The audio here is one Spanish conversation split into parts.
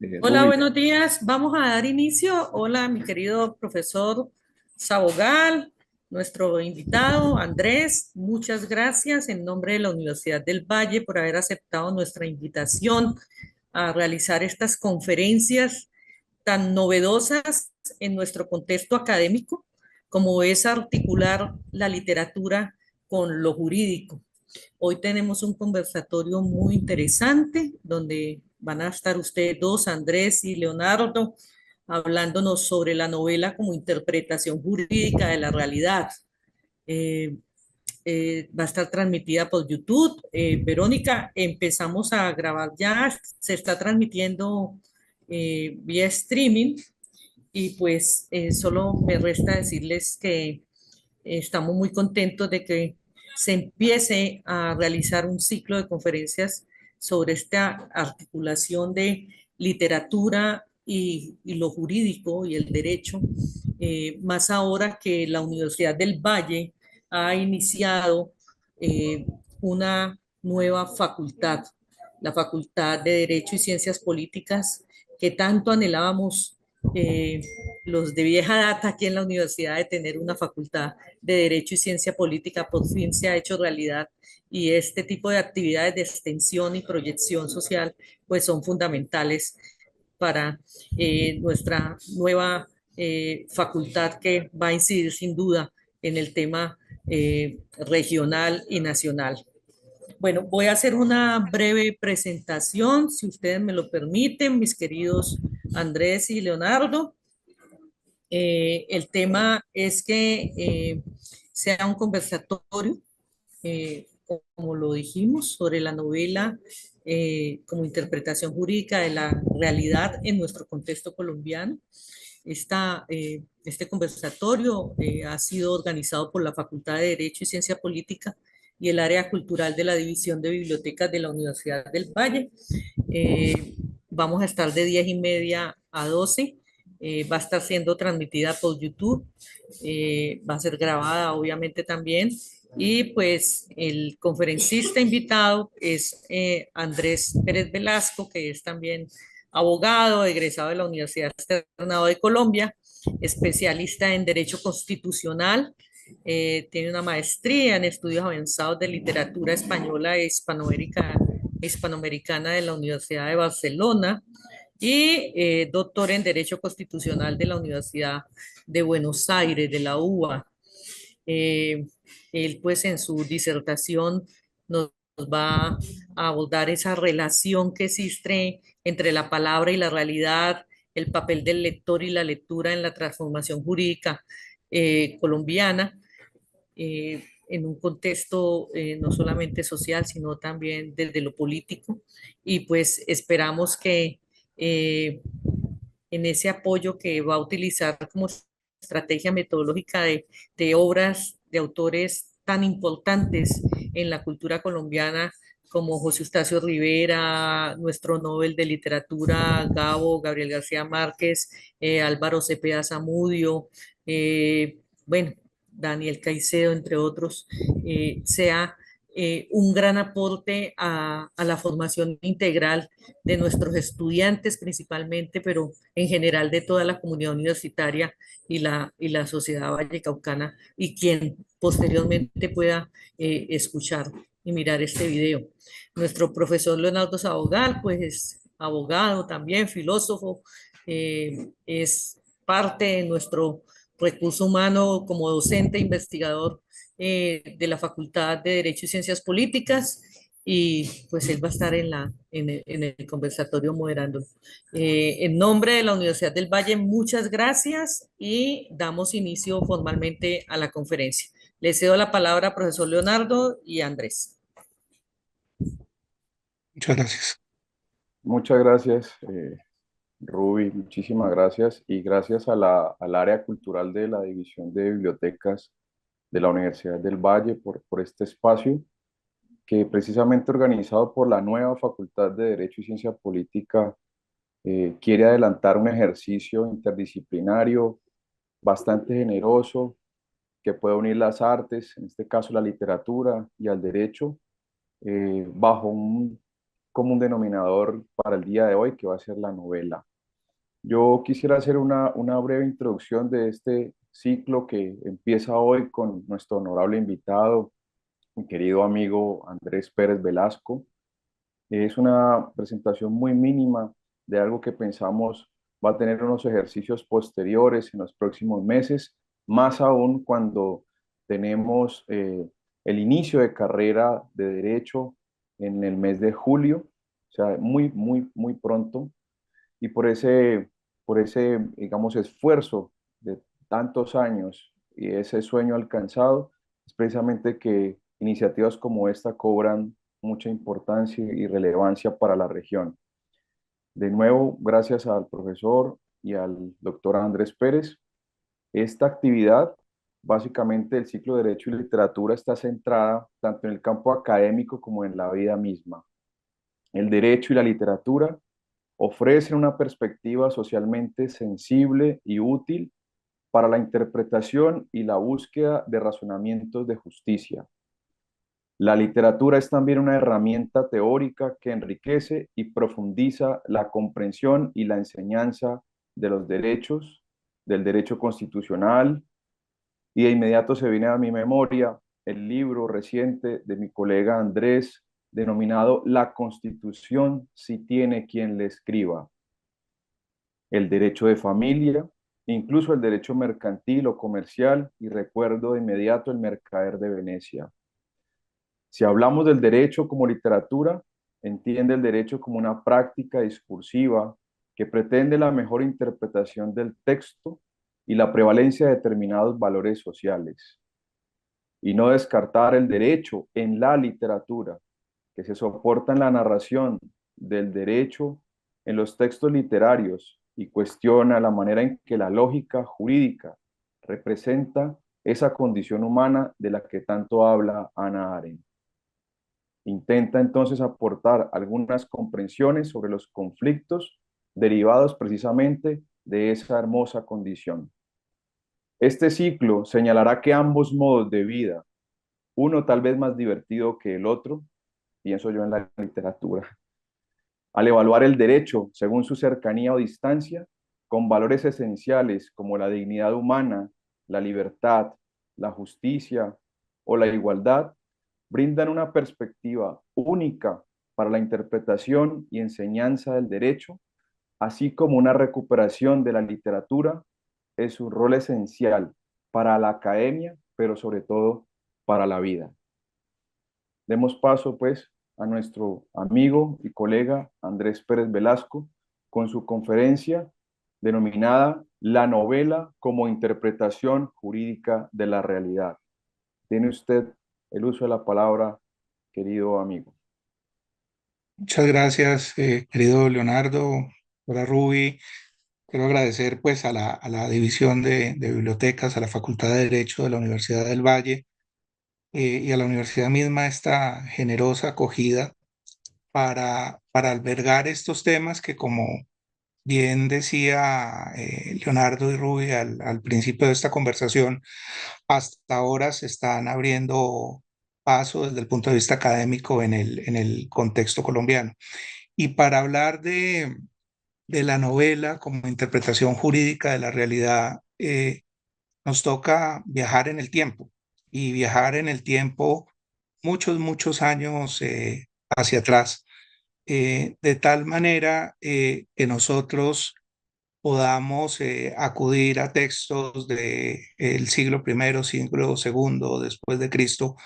Hola, Ruby, buenos días. Vamos a dar inicio. Hola, mi querido profesor Sabogal, nuestro invitado Andrés. Muchas gracias en nombre de la Universidad del Valle por haber aceptado nuestra invitación a realizar estas conferencias tan novedosas en nuestro contexto académico, como es articular la literatura con lo jurídico. Hoy tenemos un conversatorio muy interesante donde van a estar ustedes dos, Andrés y Leonardo, hablándonos sobre la novela como interpretación jurídica de la realidad. Eh, Va a estar transmitida por YouTube. Verónica, empezamos a grabar ya, se está transmitiendo vía streaming y pues solo me resta decirles que estamos muy contentos de que se empiece a realizar un ciclo de conferencias sobre esta articulación de literatura y lo jurídico y el derecho, más ahora que la Universidad del Valle ha iniciado una nueva facultad, la Facultad de Derecho y Ciencias Políticas, que tanto anhelábamos eh, los de vieja data aquí en la universidad de tener una facultad de Derecho y Ciencia Política. Por fin se ha hecho realidad y este tipo de actividades de extensión y proyección social pues son fundamentales para nuestra nueva facultad que va a incidir sin duda en el tema regional y nacional. Bueno, voy a hacer una breve presentación, si ustedes me lo permiten, mis queridos Andrés y Leonardo. El tema es que sea un conversatorio, como lo dijimos, sobre la novela como interpretación jurídica de la realidad en nuestro contexto colombiano. Este conversatorio ha sido organizado por la Facultad de Derecho y Ciencia Política y el área cultural de la División de Bibliotecas de la Universidad del Valle. Vamos a estar de 10:30 a 12. Va a estar siendo transmitida por YouTube. Va a ser grabada, obviamente, también. Y pues el conferencista invitado es Andrés Pérez Velasco, que es también abogado, egresado de la Universidad Externado de Colombia, especialista en Derecho Constitucional. Tiene una maestría en estudios avanzados de literatura española e hispanoamericana de la Universidad de Barcelona y doctor en Derecho Constitucional de la Universidad de Buenos Aires, de la UBA. Eh, Él, pues, en su disertación nos va a abordar esa relación que existe entre la palabra y la realidad, el papel del lector y la lectura en la transformación jurídica colombiana, en un contexto no solamente social, sino también desde lo político. Y pues esperamos que en ese apoyo que va a utilizar como estrategia metodológica de obras de autores tan importantes en la cultura colombiana como José Eustacio Rivera, nuestro Nobel de Literatura, Gabriel García Márquez, Álvaro Cepeda Zamudio, bueno, Daniel Caicedo, entre otros, sea un gran aporte a la formación integral de nuestros estudiantes principalmente, pero en general de toda la comunidad universitaria y la sociedad vallecaucana y quien posteriormente pueda escuchar y mirar este video. Nuestro profesor Leonardo Sabogal, pues es abogado también, filósofo, es parte de nuestro recurso humano como docente, investigador de la Facultad de Derecho y Ciencias Políticas y pues él va a estar en el conversatorio moderando. En nombre de la Universidad del Valle, muchas gracias y damos inicio formalmente a la conferencia. Le cedo la palabra a profesor Leonardo y Andrés. muchas gracias. Muchas gracias, Ruby, muchísimas gracias y gracias a al área cultural de la División de Bibliotecas de la Universidad del Valle por este espacio que precisamente organizado por la nueva Facultad de Derecho y Ciencia Política quiere adelantar un ejercicio interdisciplinario bastante generoso que puede unir las artes, en este caso la literatura y al derecho, bajo común denominador para el día de hoy, que va a ser la novela. Yo quisiera hacer una breve introducción de este ciclo que empieza hoy con nuestro honorable invitado, mi querido amigo Andrés Pérez Velasco. Es una presentación muy mínima de algo que pensamos va a tener unos ejercicios posteriores en los próximos meses, más aún cuando tenemos el inicio de carrera de derecho en el mes de julio, o sea, muy, muy, muy pronto. Y por ese, digamos, esfuerzo de tantos años y ese sueño alcanzado, es precisamente que iniciativas como esta cobran mucha importancia y relevancia para la región. De nuevo, gracias al profesor y al doctor Andrés Pérez. Esta actividad, básicamente el ciclo de Derecho y Literatura, está centrada tanto en el campo académico como en la vida misma. El derecho y la literatura ofrecen una perspectiva socialmente sensible y útil para la interpretación y la búsqueda de razonamientos de justicia. La literatura es también una herramienta teórica que enriquece y profundiza la comprensión y la enseñanza de los derechos, del derecho constitucional, y de inmediato se viene a mi memoria el libro reciente de mi colega Andrés, denominado La Constitución si tiene quien le escriba, el derecho de familia, incluso el derecho mercantil o comercial, y recuerdo de inmediato el Mercader de Venecia. Si hablamos del derecho como literatura, entiende el derecho como una práctica discursiva que pretende la mejor interpretación del texto y la prevalencia de determinados valores sociales, y no descartar el derecho en la literatura, que se soporta en la narración del derecho en los textos literarios y cuestiona la manera en que la lógica jurídica representa esa condición humana de la que tanto habla Hannah Arendt. Intenta entonces aportar algunas comprensiones sobre los conflictos derivados precisamente de esa hermosa condición. Este ciclo señalará que ambos modos de vida, uno tal vez más divertido que el otro, pienso yo en la literatura, al evaluar el derecho según su cercanía o distancia, con valores esenciales como la dignidad humana, la libertad, la justicia o la igualdad, brindan una perspectiva única para la interpretación y enseñanza del derecho, así como una recuperación de la literatura es un rol esencial para la academia, pero sobre todo para la vida. Demos paso, pues, a nuestro amigo y colega Andrés Pérez Velasco con su conferencia denominada La novela como interpretación jurídica de la realidad. Tiene usted el uso de la palabra, querido amigo. Muchas gracias, querido Leonardo. Hola, Ruby. Quiero agradecer pues a la División de Bibliotecas, a la Facultad de Derecho de la Universidad del Valle y a la universidad misma esta generosa acogida para albergar estos temas que, como bien decía Leonardo y Ruby al principio de esta conversación, hasta ahora se están abriendo paso desde el punto de vista académico en el contexto colombiano. Y para hablar de la novela como interpretación jurídica de la realidad, nos toca viajar en el tiempo y viajar en el tiempo muchos, muchos años hacia atrás, de tal manera que nosotros podamos acudir a textos del siglo primero, siglo segundo después de Cristo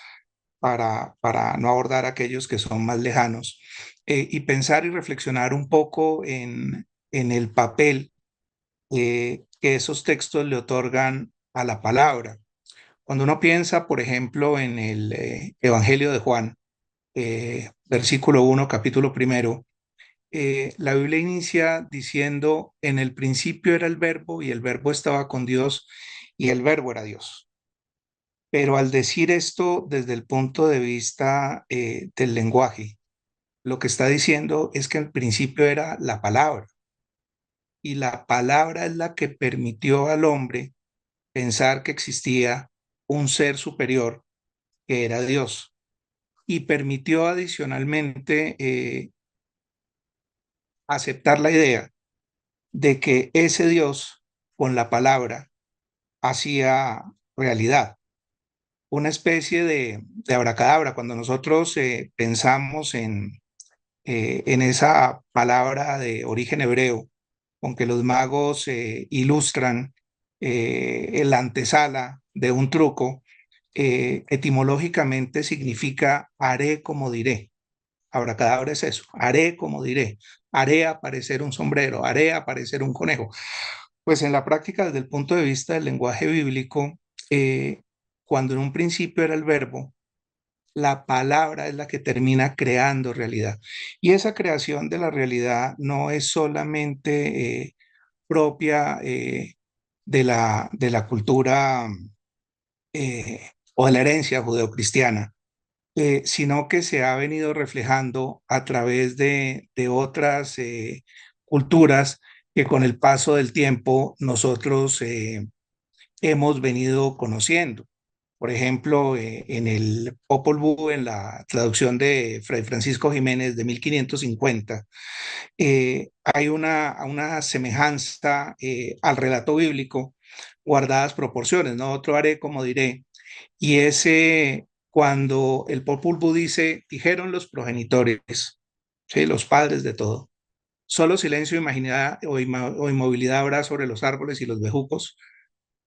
para no abordar aquellos que son más lejanos, y pensar y reflexionar un poco en el papel que esos textos le otorgan a la palabra. Cuando uno piensa, por ejemplo, en el Evangelio de Juan, versículo 1, capítulo primero, la Biblia inicia diciendo, en el principio era el verbo y el verbo estaba con Dios y el verbo era Dios. Pero al decir esto desde el punto de vista del lenguaje, lo que está diciendo es que al principio era la palabra, y la palabra es la que permitió al hombre pensar que existía un ser superior, que era Dios, y permitió adicionalmente, aceptar la idea de que ese Dios con la palabra hacía realidad, una especie de abracadabra. Cuando nosotros pensamos en esa palabra de origen hebreo, con que los magos ilustran la antesala de un truco, etimológicamente significa haré como diré. Abracadabra es eso, haré como diré, haré aparecer un sombrero, haré aparecer un conejo. Pues en la práctica, desde el punto de vista del lenguaje bíblico, cuando en un principio era el verbo, la palabra es la que termina creando realidad. Y esa creación de la realidad no es solamente propia de la cultura o de la herencia judeocristiana, sino que se ha venido reflejando a través de otras culturas que con el paso del tiempo nosotros hemos venido conociendo. Por ejemplo, en el Popol Vuh, en la traducción de Fray Francisco Jiménez de 1550, hay una semejanza al relato bíblico, guardadas proporciones, ¿no? Otro haré como diré. Y ese, cuando el Popol Vuh dice, dijeron los progenitores, ¿sí? Los padres de todo, solo silencio, imaginidad o inmovilidad habrá sobre los árboles y los bejucos,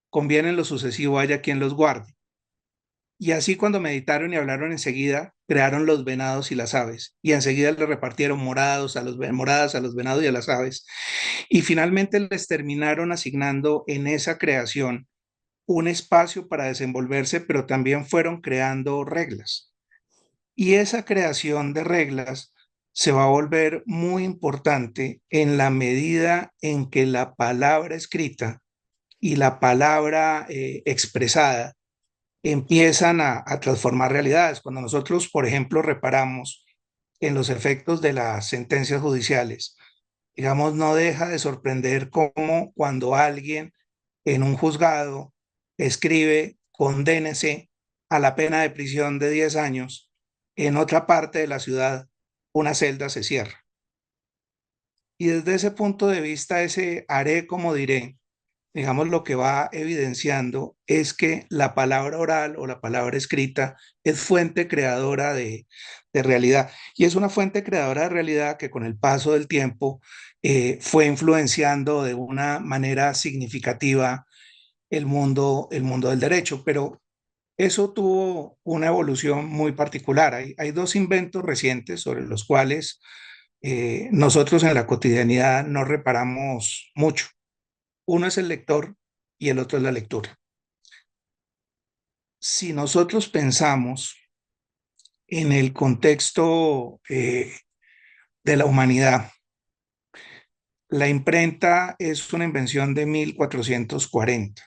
conviene en lo sucesivo haya quien los guarde. Y así cuando meditaron y hablaron enseguida, crearon los venados y las aves, y enseguida le repartieron moradas a los venados y a las aves, y finalmente les terminaron asignando en esa creación un espacio para desenvolverse, pero también fueron creando reglas. Y esa creación de reglas se va a volver muy importante en la medida en que la palabra escrita y la palabra expresada empiezan a transformar realidades. Cuando nosotros, por ejemplo, reparamos en los efectos de las sentencias judiciales, digamos, no deja de sorprender cómo cuando alguien en un juzgado escribe condénese a la pena de prisión de 10 años, en otra parte de la ciudad una celda se cierra. Y desde ese punto de vista, ese haré como diré, digamos, lo que va evidenciando es que la palabra oral o la palabra escrita es fuente creadora de realidad. Y es una fuente creadora de realidad que con el paso del tiempo fue influenciando de una manera significativa el mundo del derecho. Pero eso tuvo una evolución muy particular. Hay dos inventos recientes sobre los cuales nosotros en la cotidianidad no reparamos mucho. Uno es el lector y el otro es la lectura. Si nosotros pensamos en el contexto de la humanidad, la imprenta es una invención de 1440.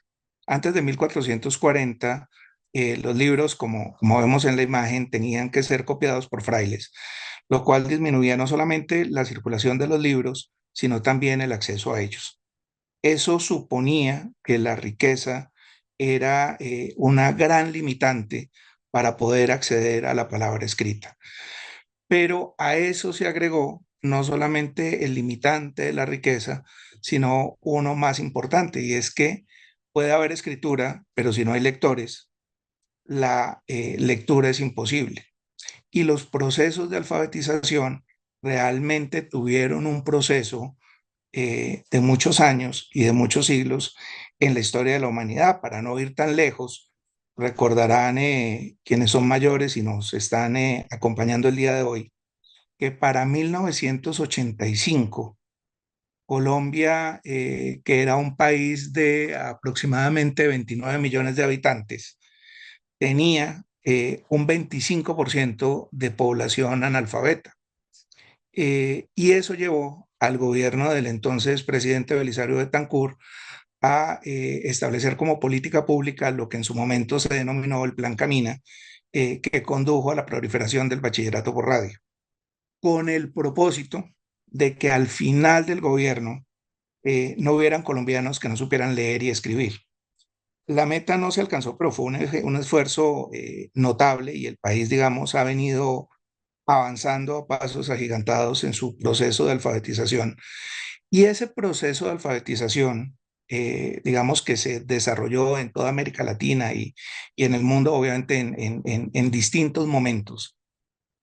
Antes de 1440, los libros, como vemos en la imagen, tenían que ser copiados por frailes, lo cual disminuía no solamente la circulación de los libros, sino también el acceso a ellos. Eso suponía que la riqueza era una gran limitante para poder acceder a la palabra escrita. Pero a eso se agregó no solamente el limitante de la riqueza, sino uno más importante, y es que puede haber escritura, pero si no hay lectores, la lectura es imposible. Y los procesos de alfabetización realmente tuvieron un proceso de muchos años y de muchos siglos en la historia de la humanidad. Para no ir tan lejos, recordarán quienes son mayores y nos están acompañando el día de hoy, que para 1985, Colombia, que era un país de aproximadamente 29 millones de habitantes, tenía un 25% de población analfabeta. Y eso llevó al gobierno del entonces presidente Belisario Betancur a establecer como política pública lo que en su momento se denominó el Plan Camina, que condujo a la proliferación del bachillerato por radio, con el propósito de que al final del gobierno no hubieran colombianos que no supieran leer y escribir. La meta no se alcanzó, pero fue un esfuerzo notable y el país, digamos, ha venido avanzando a pasos agigantados en su proceso de alfabetización. Y ese proceso de alfabetización, digamos que se desarrolló en toda América Latina y en el mundo, obviamente, en distintos momentos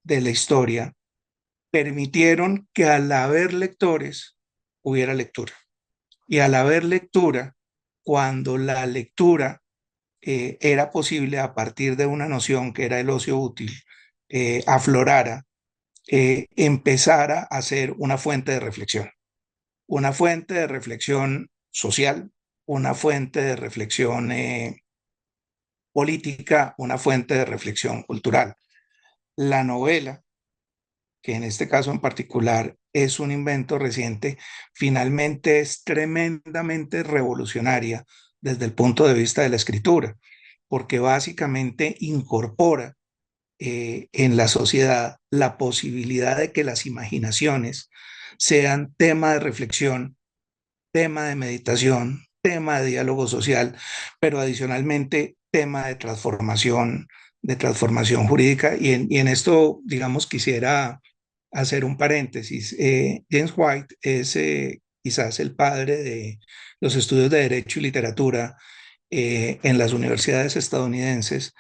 de la historia, permitieron que al haber lectores hubiera lectura. Y al haber lectura, cuando la lectura era posible a partir de una noción que era el ocio útil, aflorara, empezara a ser una fuente de reflexión social, una fuente de reflexión política, una fuente de reflexión cultural. La novela, que en este caso en particular es un invento reciente, finalmente es tremendamente revolucionaria desde el punto de vista de la escritura, porque básicamente incorpora en la sociedad la posibilidad de que las imaginaciones sean tema de reflexión, tema de meditación, tema de diálogo social, pero adicionalmente tema de transformación jurídica. Y en esto, digamos, quisiera hacer un paréntesis. James White es quizás el padre de los estudios de Derecho y Literatura en las universidades estadounidenses.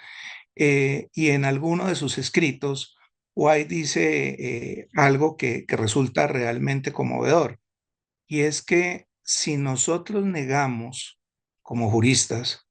Y en alguno de sus escritos, White dice algo que resulta realmente conmovedor, y es que si nosotros negamos como juristas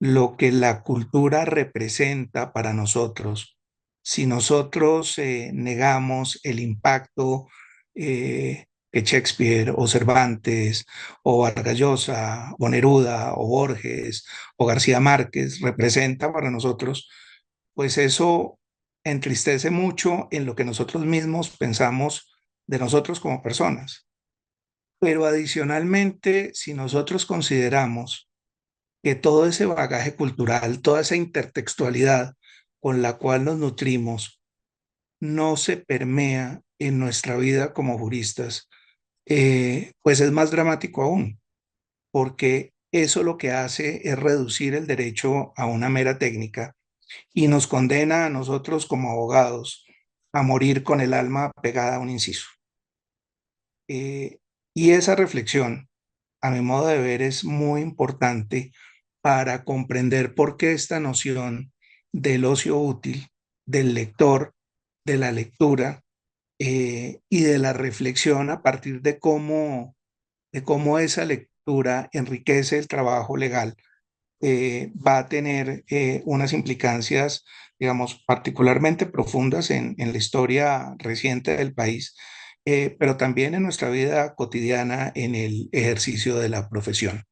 lo que la cultura representa para nosotros, si nosotros negamos el impacto que Shakespeare o Cervantes o Vargas Llosa o Neruda o Borges o García Márquez representa para nosotros, pues eso entristece mucho en lo que nosotros mismos pensamos de nosotros como personas. Pero adicionalmente, si nosotros consideramos que todo ese bagaje cultural, toda esa intertextualidad con la cual nos nutrimos, no se permea en nuestra vida como juristas, pues es más dramático aún, porque eso lo que hace es reducir el derecho a una mera técnica y nos condena a nosotros como abogados a morir con el alma pegada a un inciso. Eh, y esa reflexión, a mi modo de ver, es muy importante para comprender por qué esta noción del ocio útil, del lector, de la lectura y de la reflexión a partir de cómo esa lectura enriquece el trabajo legal, va a tener unas implicancias, digamos, particularmente profundas en la historia reciente del país, pero también en nuestra vida cotidiana en el ejercicio de la profesión.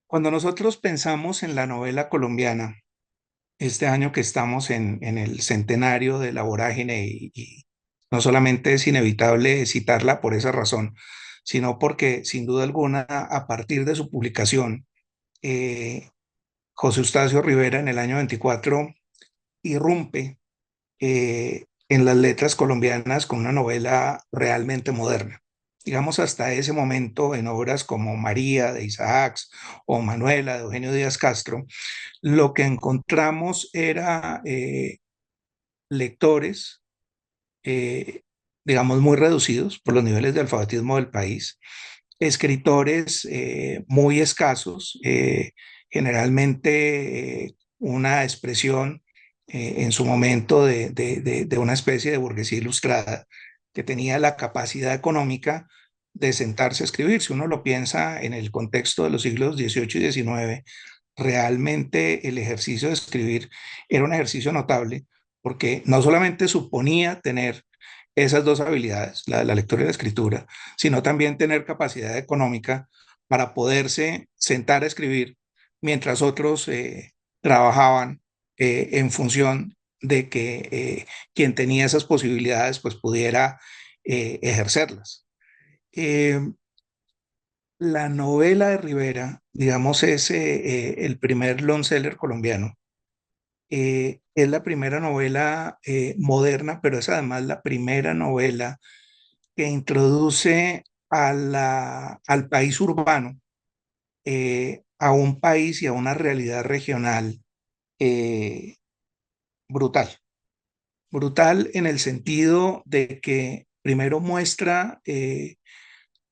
Cuando nosotros pensamos en la novela colombiana, este año que estamos en el centenario de la vorágine y no solamente es inevitable citarla por esa razón, sino porque sin duda alguna a partir de su publicación, eh, José Eustacio Rivera en el año 24 irrumpe en las letras colombianas con una novela realmente moderna. Digamos, hasta ese momento en obras como María de Isaacs o Manuela de Eugenio Díaz Castro, lo que encontramos era lectores, eh, digamos, muy reducidos por los niveles de alfabetismo del país, escritores muy escasos, generalmente una expresión en su momento de una especie de burguesía ilustrada que tenía la capacidad económica de sentarse a escribir. Si uno lo piensa en el contexto de los siglos XVIII y XIX, realmente el ejercicio de escribir era un ejercicio notable porque no solamente suponía tener esas dos habilidades, la lectura y la escritura, sino también tener capacidad económica para poderse sentar a escribir mientras otros trabajaban en función de que quien tenía esas posibilidades pues pudiera ejercerlas. Eh, la novela de Rivera, digamos, es el primer long seller colombiano. Es la primera novela moderna, pero es además la primera novela que introduce al país urbano, a un país y a una realidad regional brutal. Brutal en el sentido de que primero muestra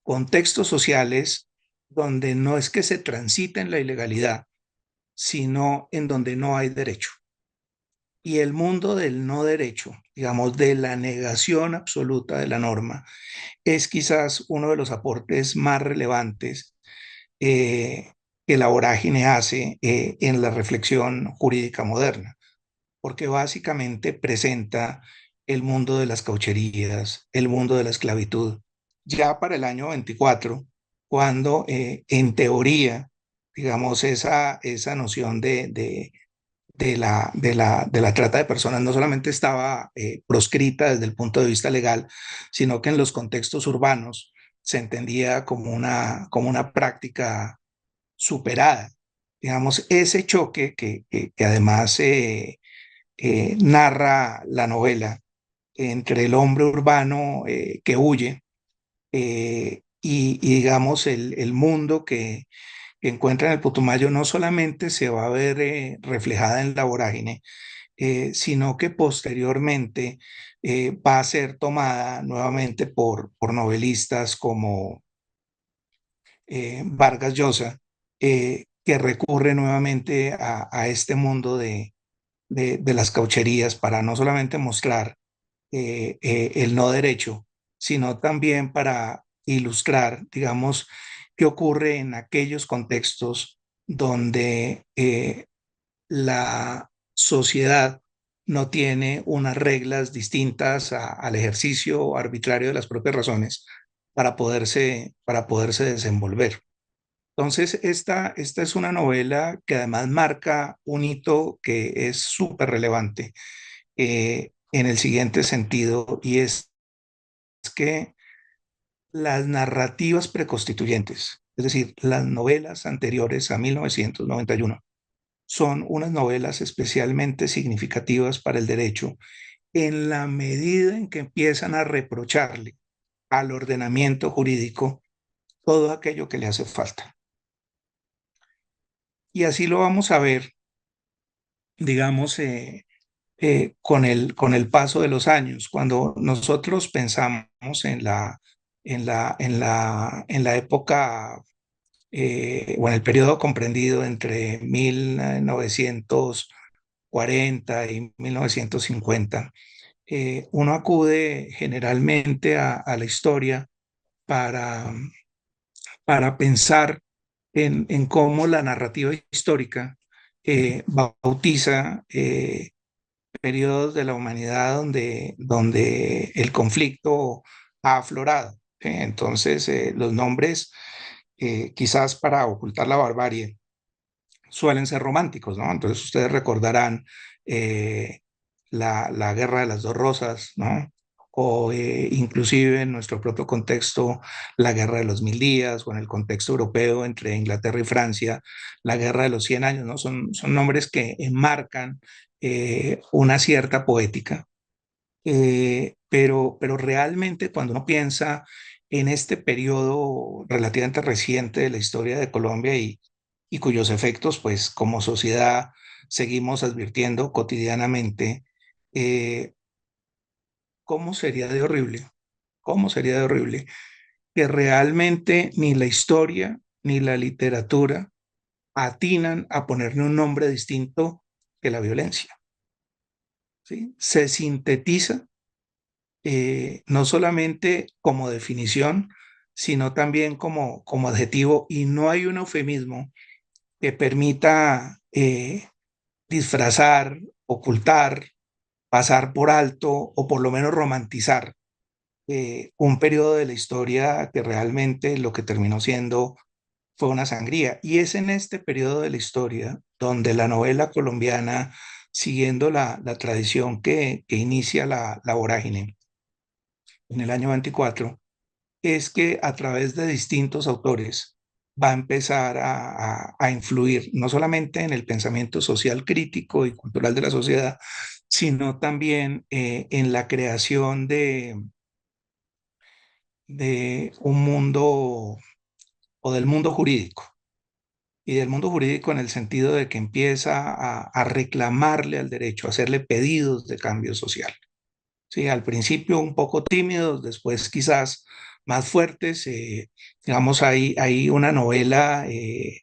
contextos sociales donde no es que se transite en la ilegalidad, sino en donde no hay derecho. Y el mundo del no derecho, digamos, de la negación absoluta de la norma, es quizás uno de los aportes más relevantes que la vorágine hace en la reflexión jurídica moderna, porque básicamente presenta el mundo de las caucherías, el mundo de la esclavitud, ya para el año 24, cuando en teoría, digamos, esa noción de la trata de personas no solamente estaba proscrita desde el punto de vista legal, sino que en los contextos urbanos se entendía como una práctica superada. Digamos, ese choque que además narra la novela entre el hombre urbano que huye y, digamos, el mundo que encuentra en el Putumayo no solamente se va a ver reflejada en la vorágine, sino que posteriormente va a ser tomada nuevamente por novelistas como Vargas Llosa, que recurre nuevamente a este mundo de las caucherías para no solamente mostrar el no derecho, sino también para ilustrar, digamos, qué ocurre en aquellos contextos donde la sociedad no tiene unas reglas distintas al ejercicio arbitrario de las propias razones para poderse desenvolver. Entonces, esta es una novela que además marca un hito que es súper relevante en el siguiente sentido, y es que las narrativas preconstituyentes, es decir, las novelas anteriores a 1991, son unas novelas especialmente significativas para el derecho en la medida en que empiezan a reprocharle al ordenamiento jurídico todo aquello que le hace falta. Y así lo vamos a ver, digamos, con el paso de los años. Cuando nosotros pensamos en la época o en el periodo comprendido entre 1940 y 1950, uno acude generalmente a la historia para, para pensar en cómo la narrativa histórica bautiza periodos de la humanidad donde el conflicto ha aflorado. Entonces, los nombres, quizás para ocultar la barbarie, suelen ser románticos, ¿no? Entonces, ustedes recordarán eh, la Guerra de las Dos Rosas, ¿no? O inclusive en nuestro propio contexto, la Guerra de los Mil Días, o en el contexto europeo entre Inglaterra y Francia, la Guerra de los 100 Años, ¿no? Son nombres que enmarcan una cierta poética, pero realmente cuando uno piensa en este periodo relativamente reciente de la historia de Colombia y cuyos efectos, pues como sociedad seguimos advirtiendo cotidianamente, eh, ¿cómo sería de horrible? ¿Cómo sería de horrible que realmente ni la historia ni la literatura atinan a ponerle un nombre distinto que la violencia? ¿Sí? Se sintetiza no solamente como definición, sino también como adjetivo, y no hay un eufemismo que permita disfrazar, ocultar, pasar por alto o por lo menos romantizar un periodo de la historia que realmente lo que terminó siendo fue una sangría. Y es en este periodo de la historia donde la novela colombiana, siguiendo la tradición que inicia la vorágine en el año 24, es que a través de distintos autores va a empezar a influir no solamente en el pensamiento social crítico y cultural de la sociedad, sino también en la creación de un mundo o del mundo jurídico. Y del mundo jurídico en el sentido de que empieza a reclamarle al derecho, a hacerle pedidos de cambio social. ¿sí? Al principio un poco tímidos, después quizás más fuertes. Digamos, hay una novela eh,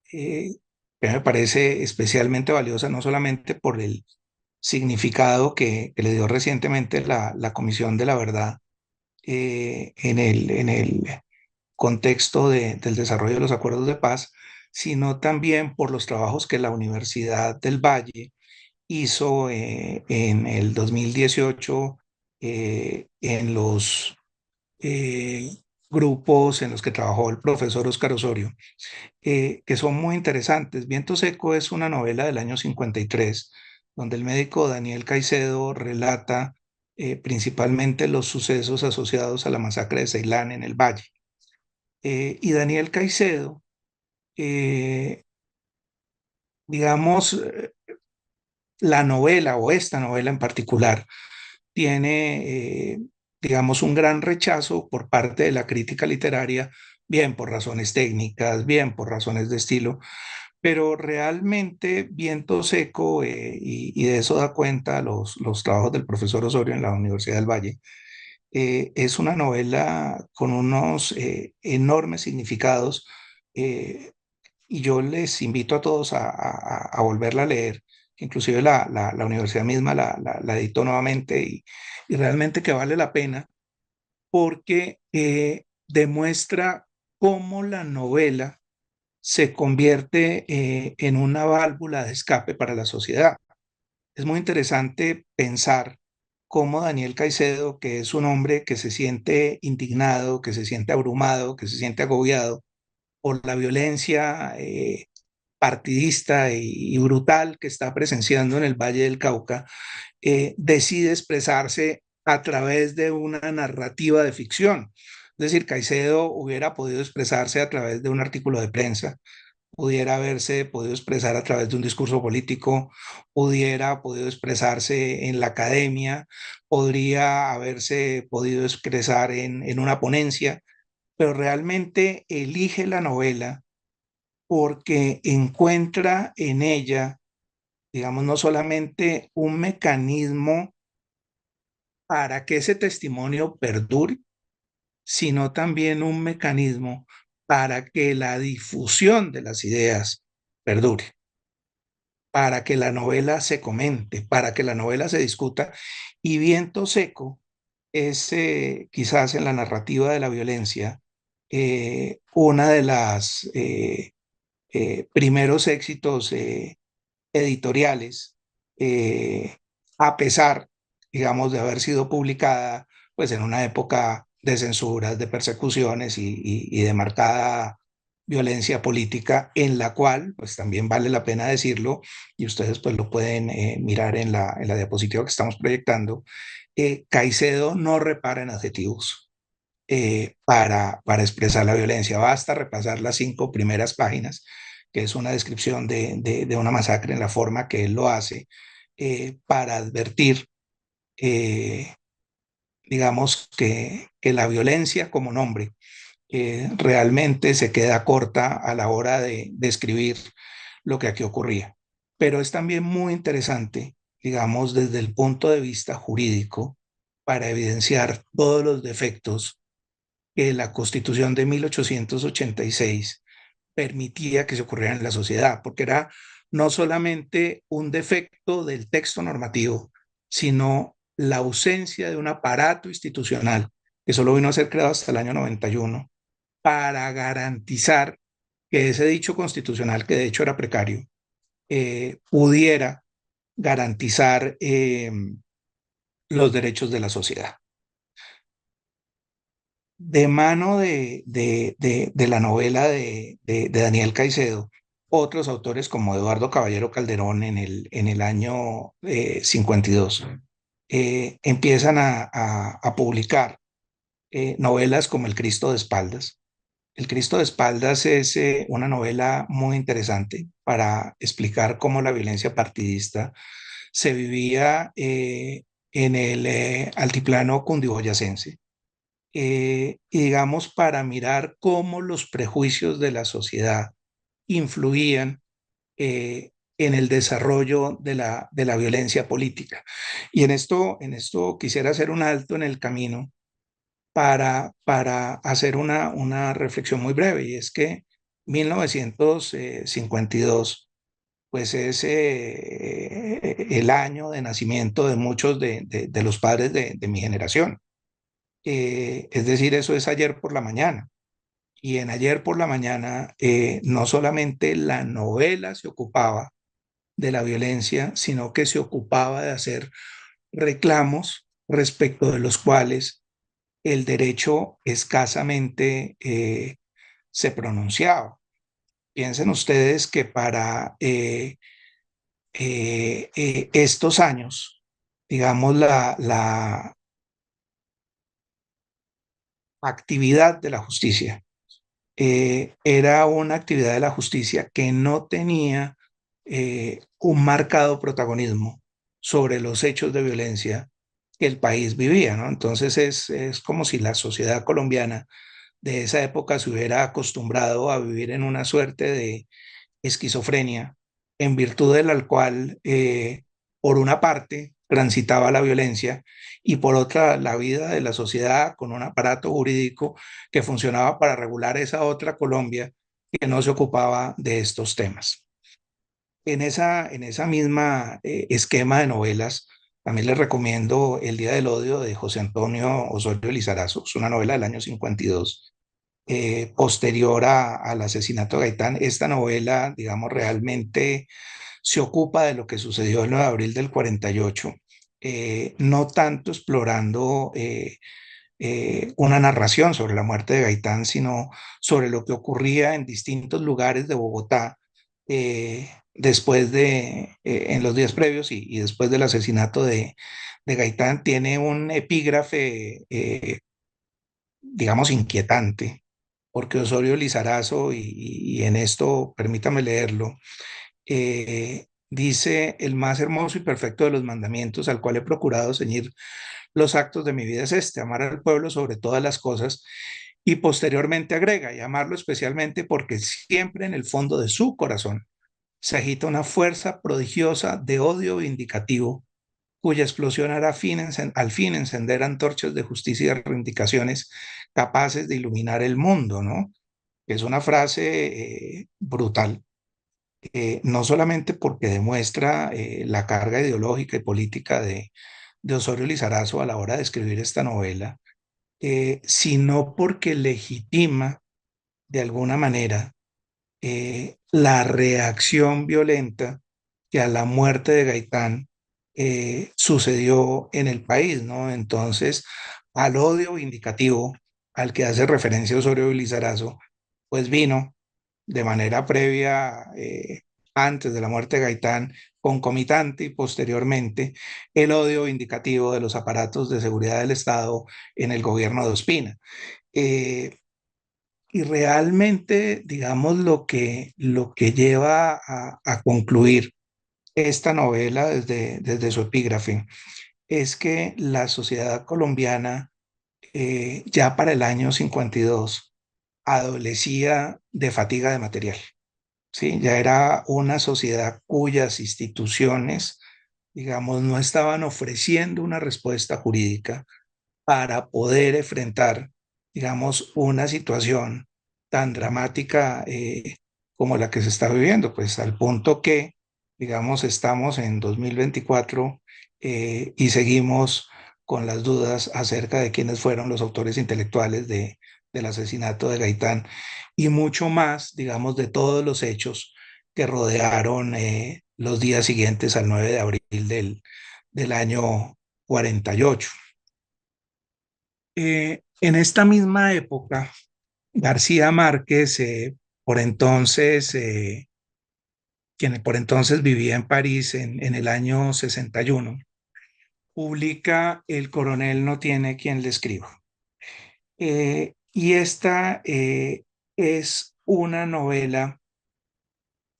que me parece especialmente valiosa, no solamente por el significado que le dio recientemente la Comisión de la Verdad en el contexto del desarrollo de los acuerdos de paz, sino también por los trabajos que la Universidad del Valle hizo en el 2018 en los grupos en los que trabajó el profesor Óscar Osorio, que son muy interesantes. Viento Seco es una novela del año 53, donde el médico Daniel Caicedo relata principalmente los sucesos asociados a la masacre de Ceilán en el Valle. Y Daniel Caicedo, eh, digamos, la novela o esta novela en particular tiene, digamos, un gran rechazo por parte de la crítica literaria, bien por razones técnicas, bien por razones de estilo, pero realmente Viento Seco, y de eso da cuenta los trabajos del profesor Osorio en la Universidad del Valle, es una novela con unos enormes significados, eh, y yo les invito a todos a volverla a leer. Inclusive la universidad misma la editó nuevamente y realmente que vale la pena porque demuestra cómo la novela se convierte en una válvula de escape para la sociedad. Es muy interesante pensar cómo Daniel Caicedo, que es un hombre que se siente indignado, que se siente abrumado, que se siente agobiado por la violencia partidista y brutal que está presenciando en el Valle del Cauca, decide expresarse a través de una narrativa de ficción. Es decir, Caicedo hubiera podido expresarse a través de un artículo de prensa, pudiera haberse podido expresar a través de un discurso político, pudiera podido expresarse en la academia, podría haberse podido expresar en una ponencia, pero realmente elige la novela porque encuentra en ella, digamos, no solamente un mecanismo para que ese testimonio perdure, sino también un mecanismo para que la difusión de las ideas perdure, para que la novela se comente, para que la novela se discuta. Y Viento Seco es quizás en la narrativa de la violencia una de las primeros éxitos editoriales, eh, a pesar, digamos, de haber sido publicada pues en una época de censuras, de persecuciones y de marcada violencia política, en la cual, pues también vale la pena decirlo, y ustedes pues lo pueden mirar en la diapositiva que estamos proyectando, Caicedo no repara en adjetivos para expresar la violencia. Basta repasar las 5 primeras páginas, que es una descripción de una masacre en la forma que él lo hace, para advertir, eh, digamos, que la violencia como nombre realmente se queda corta a la hora de describir lo que aquí ocurría. Pero es también muy interesante, digamos, desde el punto de vista jurídico, para evidenciar todos los defectos que la Constitución de 1886 permitía que se ocurrieran en la sociedad, porque era no solamente un defecto del texto normativo, sino la ausencia de un aparato institucional que solo vino a ser creado hasta el año 91 para garantizar que ese dicho constitucional, que de hecho era precario, pudiera garantizar los derechos de la sociedad. De mano de la novela de Daniel Caicedo, otros autores como Eduardo Caballero Calderón en el año 52 empiezan a publicar novelas como El Cristo de Espaldas. El Cristo de Espaldas es una novela muy interesante para explicar cómo la violencia partidista se vivía en el altiplano cundiboyacense, y digamos para mirar cómo los prejuicios de la sociedad influían en el desarrollo de la violencia política. Y en esto quisiera hacer un alto en el camino para hacer una reflexión muy breve, y es que 1952 pues es el año de nacimiento de muchos de los padres de mi generación. Es decir, eso es ayer por la mañana. Y en ayer por la mañana no solamente la novela se ocupaba de la violencia, sino que se ocupaba de hacer reclamos respecto de los cuales el derecho escasamente se pronunciaba. Piensen ustedes que para estos años, digamos, la actividad de la justicia era una actividad de la justicia que no tenía un marcado protagonismo sobre los hechos de violencia que el país vivía, ¿no? Entonces es como si la sociedad colombiana de esa época se hubiera acostumbrado a vivir en una suerte de esquizofrenia, en virtud de la cual, por una parte, transitaba la violencia y por otra, la vida de la sociedad con un aparato jurídico que funcionaba para regular esa otra Colombia que no se ocupaba de estos temas. En esa misma esquema de novelas, también les recomiendo El Día del Odio de José Antonio Osorio Lizarazo. Es una novela del año 52, posterior al asesinato de Gaitán. Esta novela, digamos, realmente se ocupa de lo que sucedió el 9 de abril del 48, no tanto explorando una narración sobre la muerte de Gaitán, sino sobre lo que ocurría en distintos lugares de Bogotá después en los días previos y después del asesinato de Gaitán. Tiene un epígrafe, digamos, inquietante, porque Osorio Lizarazo, y en esto permítame leerlo, dice: el más hermoso y perfecto de los mandamientos al cual he procurado ceñir los actos de mi vida es este: amar al pueblo sobre todas las cosas. Y posteriormente agrega: y amarlo especialmente porque siempre en el fondo de su corazón se agita una fuerza prodigiosa de odio vindicativo, cuya explosión hará al fin encender antorchas de justicia y de reivindicaciones capaces de iluminar el mundo, ¿no? Es una frase brutal, no solamente porque demuestra la carga ideológica y política de Osorio Lizarazo a la hora de escribir esta novela, sino porque legitima de alguna manera la reacción violenta que a la muerte de Gaitán sucedió en el país, ¿no? Entonces, al odio vindicativo al que hace referencia Osorio Lizarazo, pues vino de manera previa, antes de la muerte de Gaitán, concomitante y posteriormente, el odio vindicativo de los aparatos de seguridad del Estado en el gobierno de Ospina. Eh, y realmente, digamos, lo que lleva a concluir esta novela desde su epígrafe es que la sociedad colombiana, ya para el año 52, adolecía de fatiga de material. ¿Sí? Ya era una sociedad cuyas instituciones, digamos, no estaban ofreciendo una respuesta jurídica para poder enfrentar, digamos, una situación tan dramática como la que se está viviendo, pues al punto que, digamos, estamos en 2024 y seguimos con las dudas acerca de quiénes fueron los autores intelectuales del asesinato de Gaitán y mucho más, digamos, de todos los hechos que rodearon los días siguientes al 9 de abril del año 48. En esta misma época, García Márquez, por entonces, quien por entonces vivía en París en el año 61, publica El coronel no tiene quien le escriba. Y esta es una novela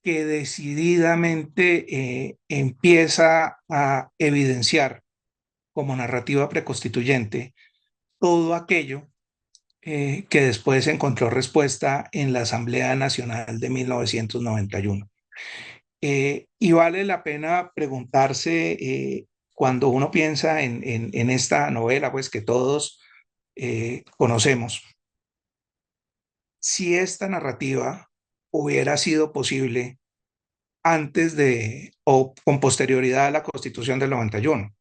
que decididamente empieza a evidenciar como narrativa preconstituyente todo aquello que después encontró respuesta en la Asamblea Nacional de 1991. Y vale la pena preguntarse, cuando uno piensa en esta novela, pues que todos conocemos, si esta narrativa hubiera sido posible antes de o con posterioridad a la Constitución del 91.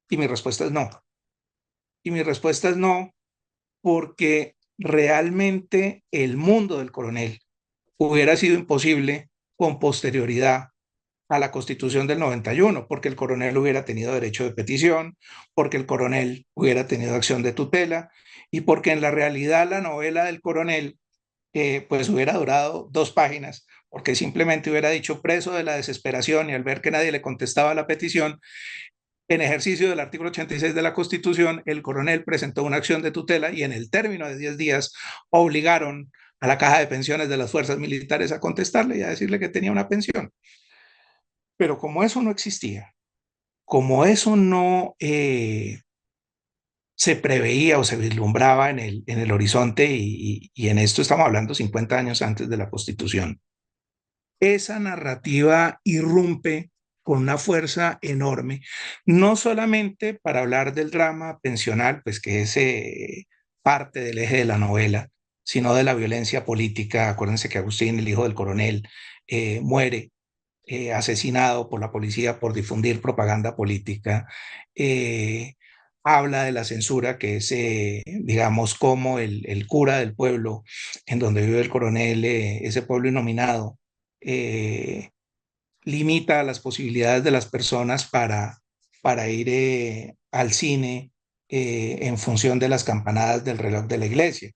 Y mi respuesta es no. Y mi respuesta es no, porque realmente el mundo del coronel hubiera sido imposible con posterioridad a la Constitución del 91, porque el coronel hubiera tenido derecho de petición, porque el coronel hubiera tenido acción de tutela y porque en la realidad la novela del coronel pues hubiera durado 2 páginas, porque simplemente hubiera dicho preso de la desesperación y al ver que nadie le contestaba la petición, en ejercicio del artículo 86 de la Constitución, el coronel presentó una acción de tutela y en el término de 10 días obligaron a la caja de pensiones de las fuerzas militares a contestarle y a decirle que tenía una pensión. Pero como eso no existía, como eso no se preveía o se vislumbraba en el horizonte, y en esto estamos hablando 50 años antes de la Constitución, esa narrativa irrumpe con una fuerza enorme, no solamente para hablar del drama pensional, pues que es parte del eje de la novela, sino de la violencia política. Acuérdense que Agustín, el hijo del coronel, muere asesinado por la policía por difundir propaganda política. Eh, Habla de la censura, que es, digamos, como el cura del pueblo en donde vive el coronel, ese pueblo inominado, eh, limita las posibilidades de las personas para ir al cine en función de las campanadas del reloj de la iglesia.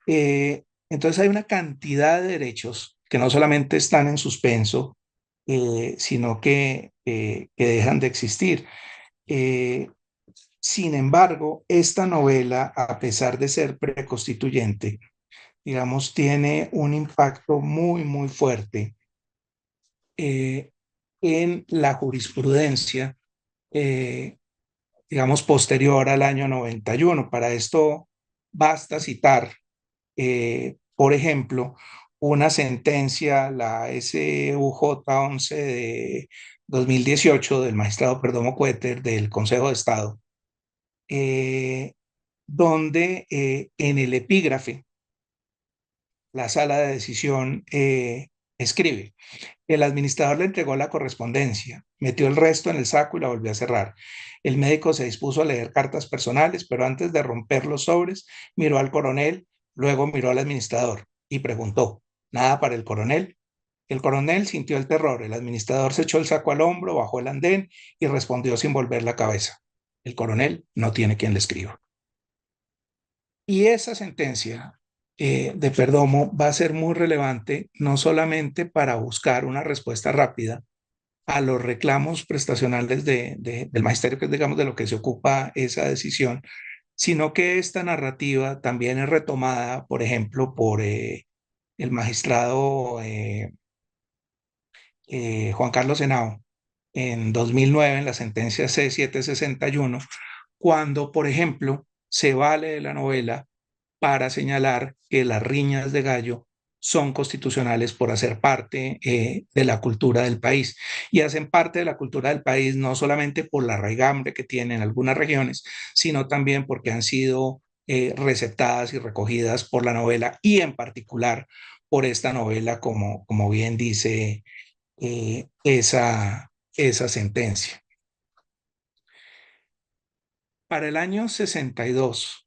Entonces hay una cantidad de derechos que no solamente están en suspenso, sino que dejan de existir. Eh, Sin embargo, esta novela, a pesar de ser preconstituyente, digamos, tiene un impacto muy, muy fuerte eh, en la jurisprudencia, eh, digamos, posterior al año 91. Para esto basta citar, por ejemplo, una sentencia, la SUJ 11 de 2018 del magistrado Perdomo Cueter del Consejo de Estado, eh, donde en el epígrafe la sala de decisión escribe: el administrador le entregó la correspondencia, metió el resto en el saco y la volvió a cerrar. El médico se dispuso a leer cartas personales, pero antes de romper los sobres, miró al coronel, luego miró al administrador y preguntó: ¿nada para el coronel? El coronel sintió el terror, el administrador se echó el saco al hombro, bajó el andén y respondió sin volver la cabeza: el coronel no tiene quien le escriba. Y esa sentencia de Perdomo va a ser muy relevante, no solamente para buscar una respuesta rápida a los reclamos prestacionales del magisterio, que es, digamos, de lo que se ocupa esa decisión, sino que esta narrativa también es retomada, por ejemplo, por el magistrado Juan Carlos Henao en 2009 en la sentencia C761, cuando, por ejemplo, se vale de la novela para señalar que las riñas de gallo son constitucionales por hacer parte de la cultura del país. Y hacen parte de la cultura del país no solamente por la raigambre que tienen algunas regiones, sino también porque han sido receptadas y recogidas por la novela y en particular por esta novela, como bien dice esa sentencia. Para el año 62,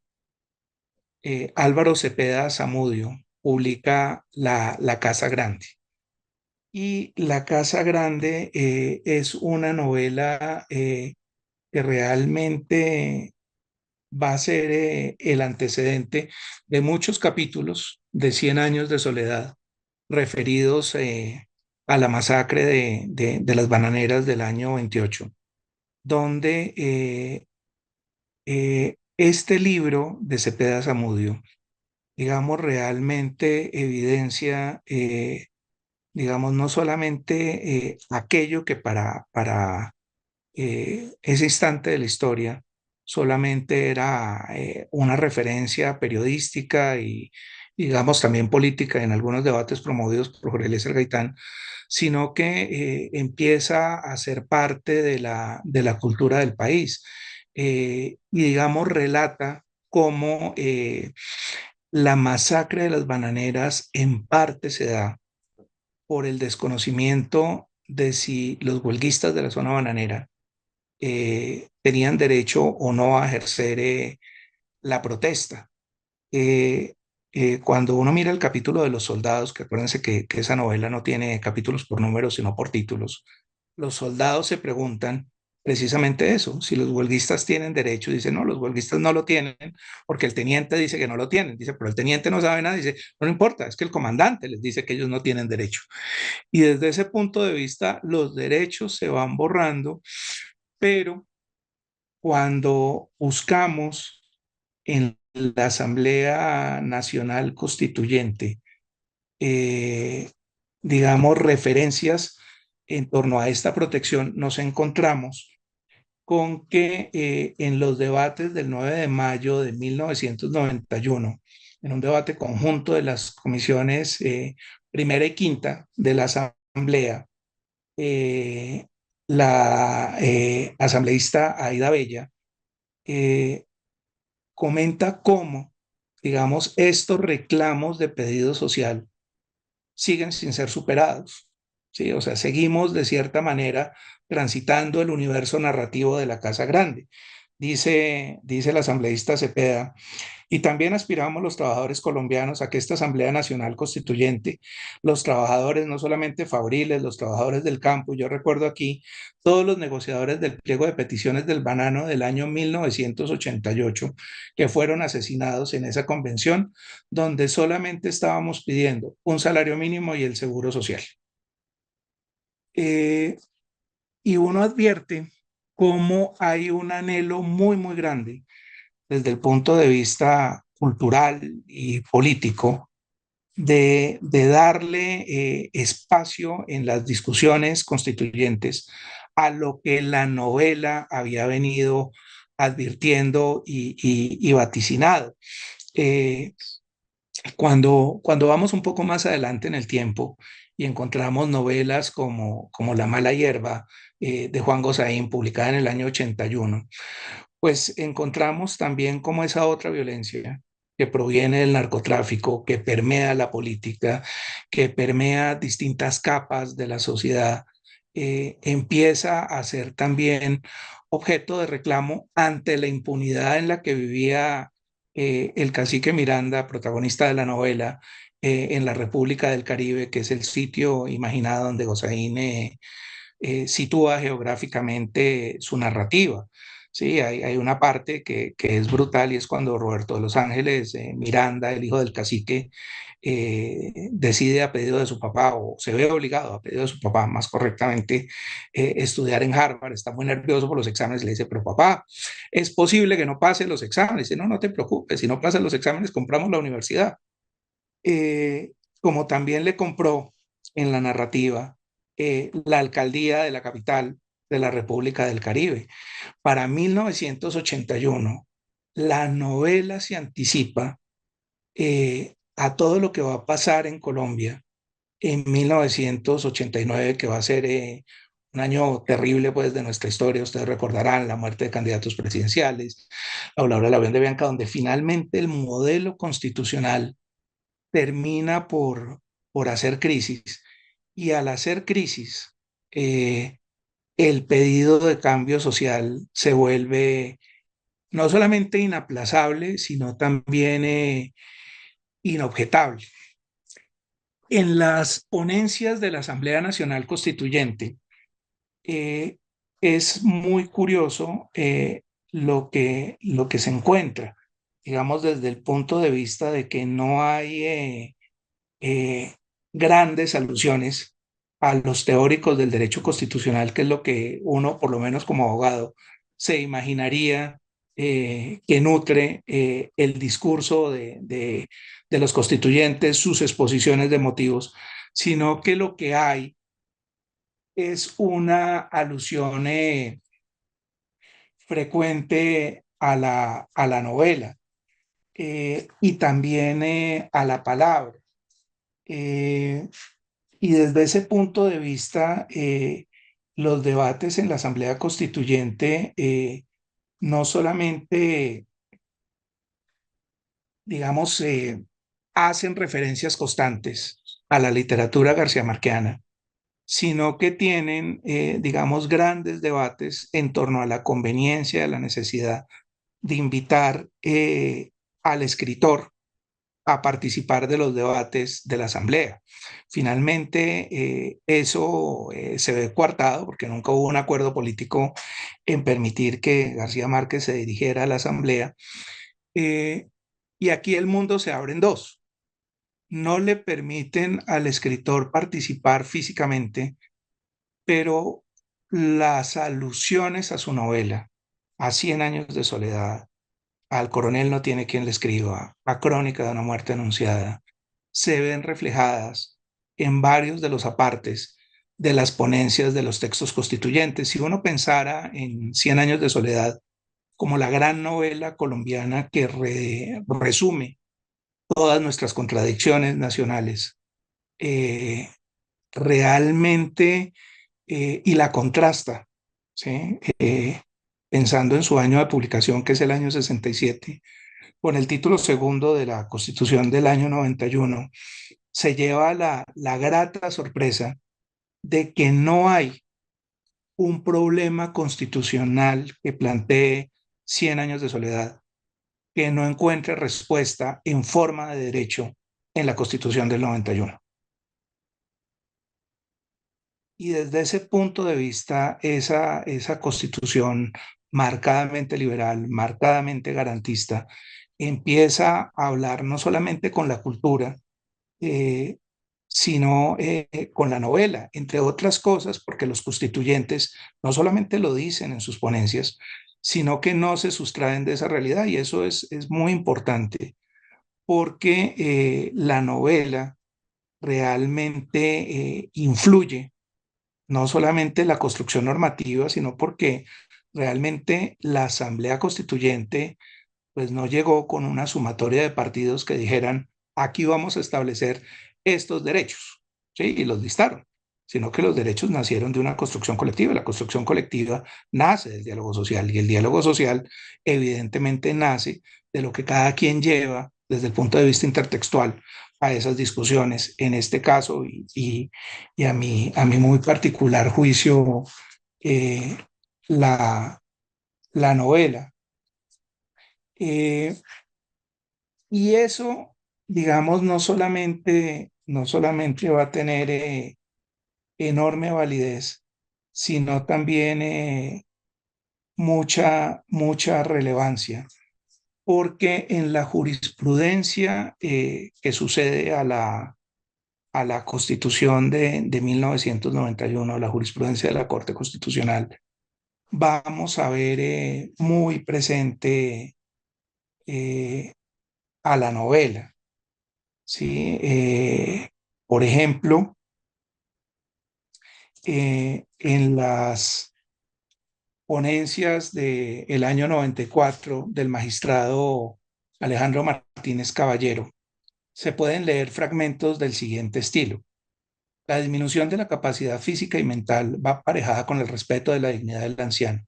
Álvaro Cepeda Zamudio publica La Casa Grande. Y La Casa Grande es una novela que realmente va a ser el antecedente de muchos capítulos de 100 años de soledad referidos a la masacre de las bananeras del año 28, donde este libro de Cepeda Zamudio, digamos, realmente evidencia, digamos, no solamente aquello que para ese instante de la historia solamente era una referencia periodística digamos, también política en algunos debates promovidos por Jorge Eliezer Gaitán, sino que empieza a ser parte de la cultura del país. Y digamos, relata cómo la masacre de las bananeras en parte se da por el desconocimiento de si los huelguistas de la zona bananera tenían derecho o no a ejercer la protesta. Eh, Cuando uno mira el capítulo de los soldados, que acuérdense que esa novela no tiene capítulos por números, sino por títulos, los soldados se preguntan precisamente eso, si los huelguistas tienen derecho, dicen, no, los huelguistas no lo tienen, porque el teniente dice que no lo tienen, dice, pero el teniente no sabe nada, dice, no importa, es que el comandante les dice que ellos no tienen derecho. Y desde ese punto de vista, los derechos se van borrando, pero cuando buscamos en la Asamblea Nacional Constituyente, eh, digamos, referencias en torno a esta protección, nos encontramos con que en los debates del 9 de mayo de 1991, en un debate conjunto de las comisiones primera y quinta de la Asamblea, eh, la asambleísta Aida Bella eh, comenta cómo, digamos, estos reclamos de pedido social siguen sin ser superados. ¿Sí? O sea, seguimos de cierta manera transitando el universo narrativo de la Casa Grande. Dice el asambleísta Cepeda, y también aspiramos los trabajadores colombianos a que esta Asamblea Nacional Constituyente, los trabajadores, no solamente fabriles, los trabajadores del campo, yo recuerdo aquí todos los negociadores del pliego de peticiones del banano del año 1988 que fueron asesinados en esa convención, donde solamente estábamos pidiendo un salario mínimo y el seguro social. Eh, y uno advierte cómo hay un anhelo muy, muy grande desde el punto de vista cultural y político de darle espacio en las discusiones constituyentes a lo que la novela había venido advirtiendo y vaticinado. Eh, cuando vamos un poco más adelante en el tiempo y encontramos novelas como La mala hierba de Juan Gosaín, publicada en el año 81, pues encontramos también como esa otra violencia que proviene del narcotráfico, que permea la política, que permea distintas capas de la sociedad, empieza a ser también objeto de reclamo ante la impunidad en la que vivía el cacique Miranda, protagonista de la novela, en la República del Caribe, que es el sitio imaginado donde Gozaín sitúa geográficamente su narrativa. Sí, hay una parte que es brutal y es cuando Roberto de los Ángeles, Miranda, el hijo del cacique, decide a pedido de su papá o se ve obligado a pedido de su papá, más correctamente, estudiar en Harvard. Está muy nervioso por los exámenes. Le dice, pero papá, es posible que no pase los exámenes. Dice, no, no te preocupes, si no pasan los exámenes, compramos la universidad. Eh, Como también le compró en la narrativa la alcaldía de la capital de la República del Caribe. Para 1981, la novela se anticipa a todo lo que va a pasar en Colombia en 1989, que va a ser un año terrible pues de nuestra historia. Ustedes recordarán la muerte de candidatos presidenciales, Laura Labión de Bianca, donde finalmente el modelo constitucional termina por hacer crisis. Y al hacer crisis, eh, el pedido de cambio social se vuelve no solamente inaplazable, sino también inobjetable. En las ponencias de la Asamblea Nacional Constituyente eh, es muy curioso lo que se encuentra, digamos, desde el punto de vista de que no hay eh, grandes alusiones a los teóricos del derecho constitucional, que es lo que uno, por lo menos como abogado, se imaginaría que nutre el discurso de los constituyentes, sus exposiciones de motivos, sino que lo que hay es una alusión frecuente a la novela. y también a la palabra. Y desde ese punto de vista, los debates en la Asamblea Constituyente no solamente, digamos, hacen referencias constantes a la literatura garciamarquiana, sino que tienen, digamos, grandes debates en torno a la conveniencia, a la necesidad de invitar al escritor a participar de los debates de la Asamblea. Finalmente, eso se ve coartado porque nunca hubo un acuerdo político en permitir que García Márquez se dirigiera a la Asamblea. Eh, y aquí el mundo se abre en dos. No le permiten al escritor participar físicamente, pero las alusiones a su novela, a Cien años de soledad, al coronel no tiene quien le escriba, a Crónica de una muerte anunciada, se ven reflejadas en varios de los apartes de las ponencias de los textos constituyentes. Si uno pensara en Cien años de soledad como la gran novela colombiana que resume todas nuestras contradicciones nacionales, eh, realmente, y la contrasta, ¿sí? Pensando en su año de publicación, que es el año 67, con el título segundo de la Constitución del año 91, se lleva la grata sorpresa de que no hay un problema constitucional que plantee 100 años de soledad que no encuentre respuesta en forma de derecho en la Constitución del 91. Y desde ese punto de vista, esa constitución marcadamente liberal, marcadamente garantista, empieza a hablar no solamente con la cultura, eh, sino con la novela, entre otras cosas, porque los constituyentes no solamente lo dicen en sus ponencias, sino que no se sustraen de esa realidad. Y eso es muy importante, porque la novela realmente influye no solamente en la construcción normativa, sino porque realmente la Asamblea Constituyente pues no llegó con una sumatoria de partidos que dijeran, aquí vamos a establecer estos derechos, ¿sí? Y los listaron, sino que los derechos nacieron de una construcción colectiva. La construcción colectiva nace del diálogo social y el diálogo social evidentemente nace de lo que cada quien lleva desde el punto de vista intertextual a esas discusiones, en este caso, y a mi muy particular juicio, eh, la, la novela. Eh, Y eso, digamos, no solamente va a tener enorme validez, sino también mucha relevancia, porque en la jurisprudencia que sucede a la Constitución de 1991, la jurisprudencia de la Corte Constitucional, vamos a ver muy presente eh, a la novela. ¿Sí? Por ejemplo, en las ponencias del año 94 del magistrado Alejandro Martínez Caballero, se pueden leer fragmentos del siguiente estilo. La disminución de la capacidad física y mental va aparejada con el respeto de la dignidad del anciano.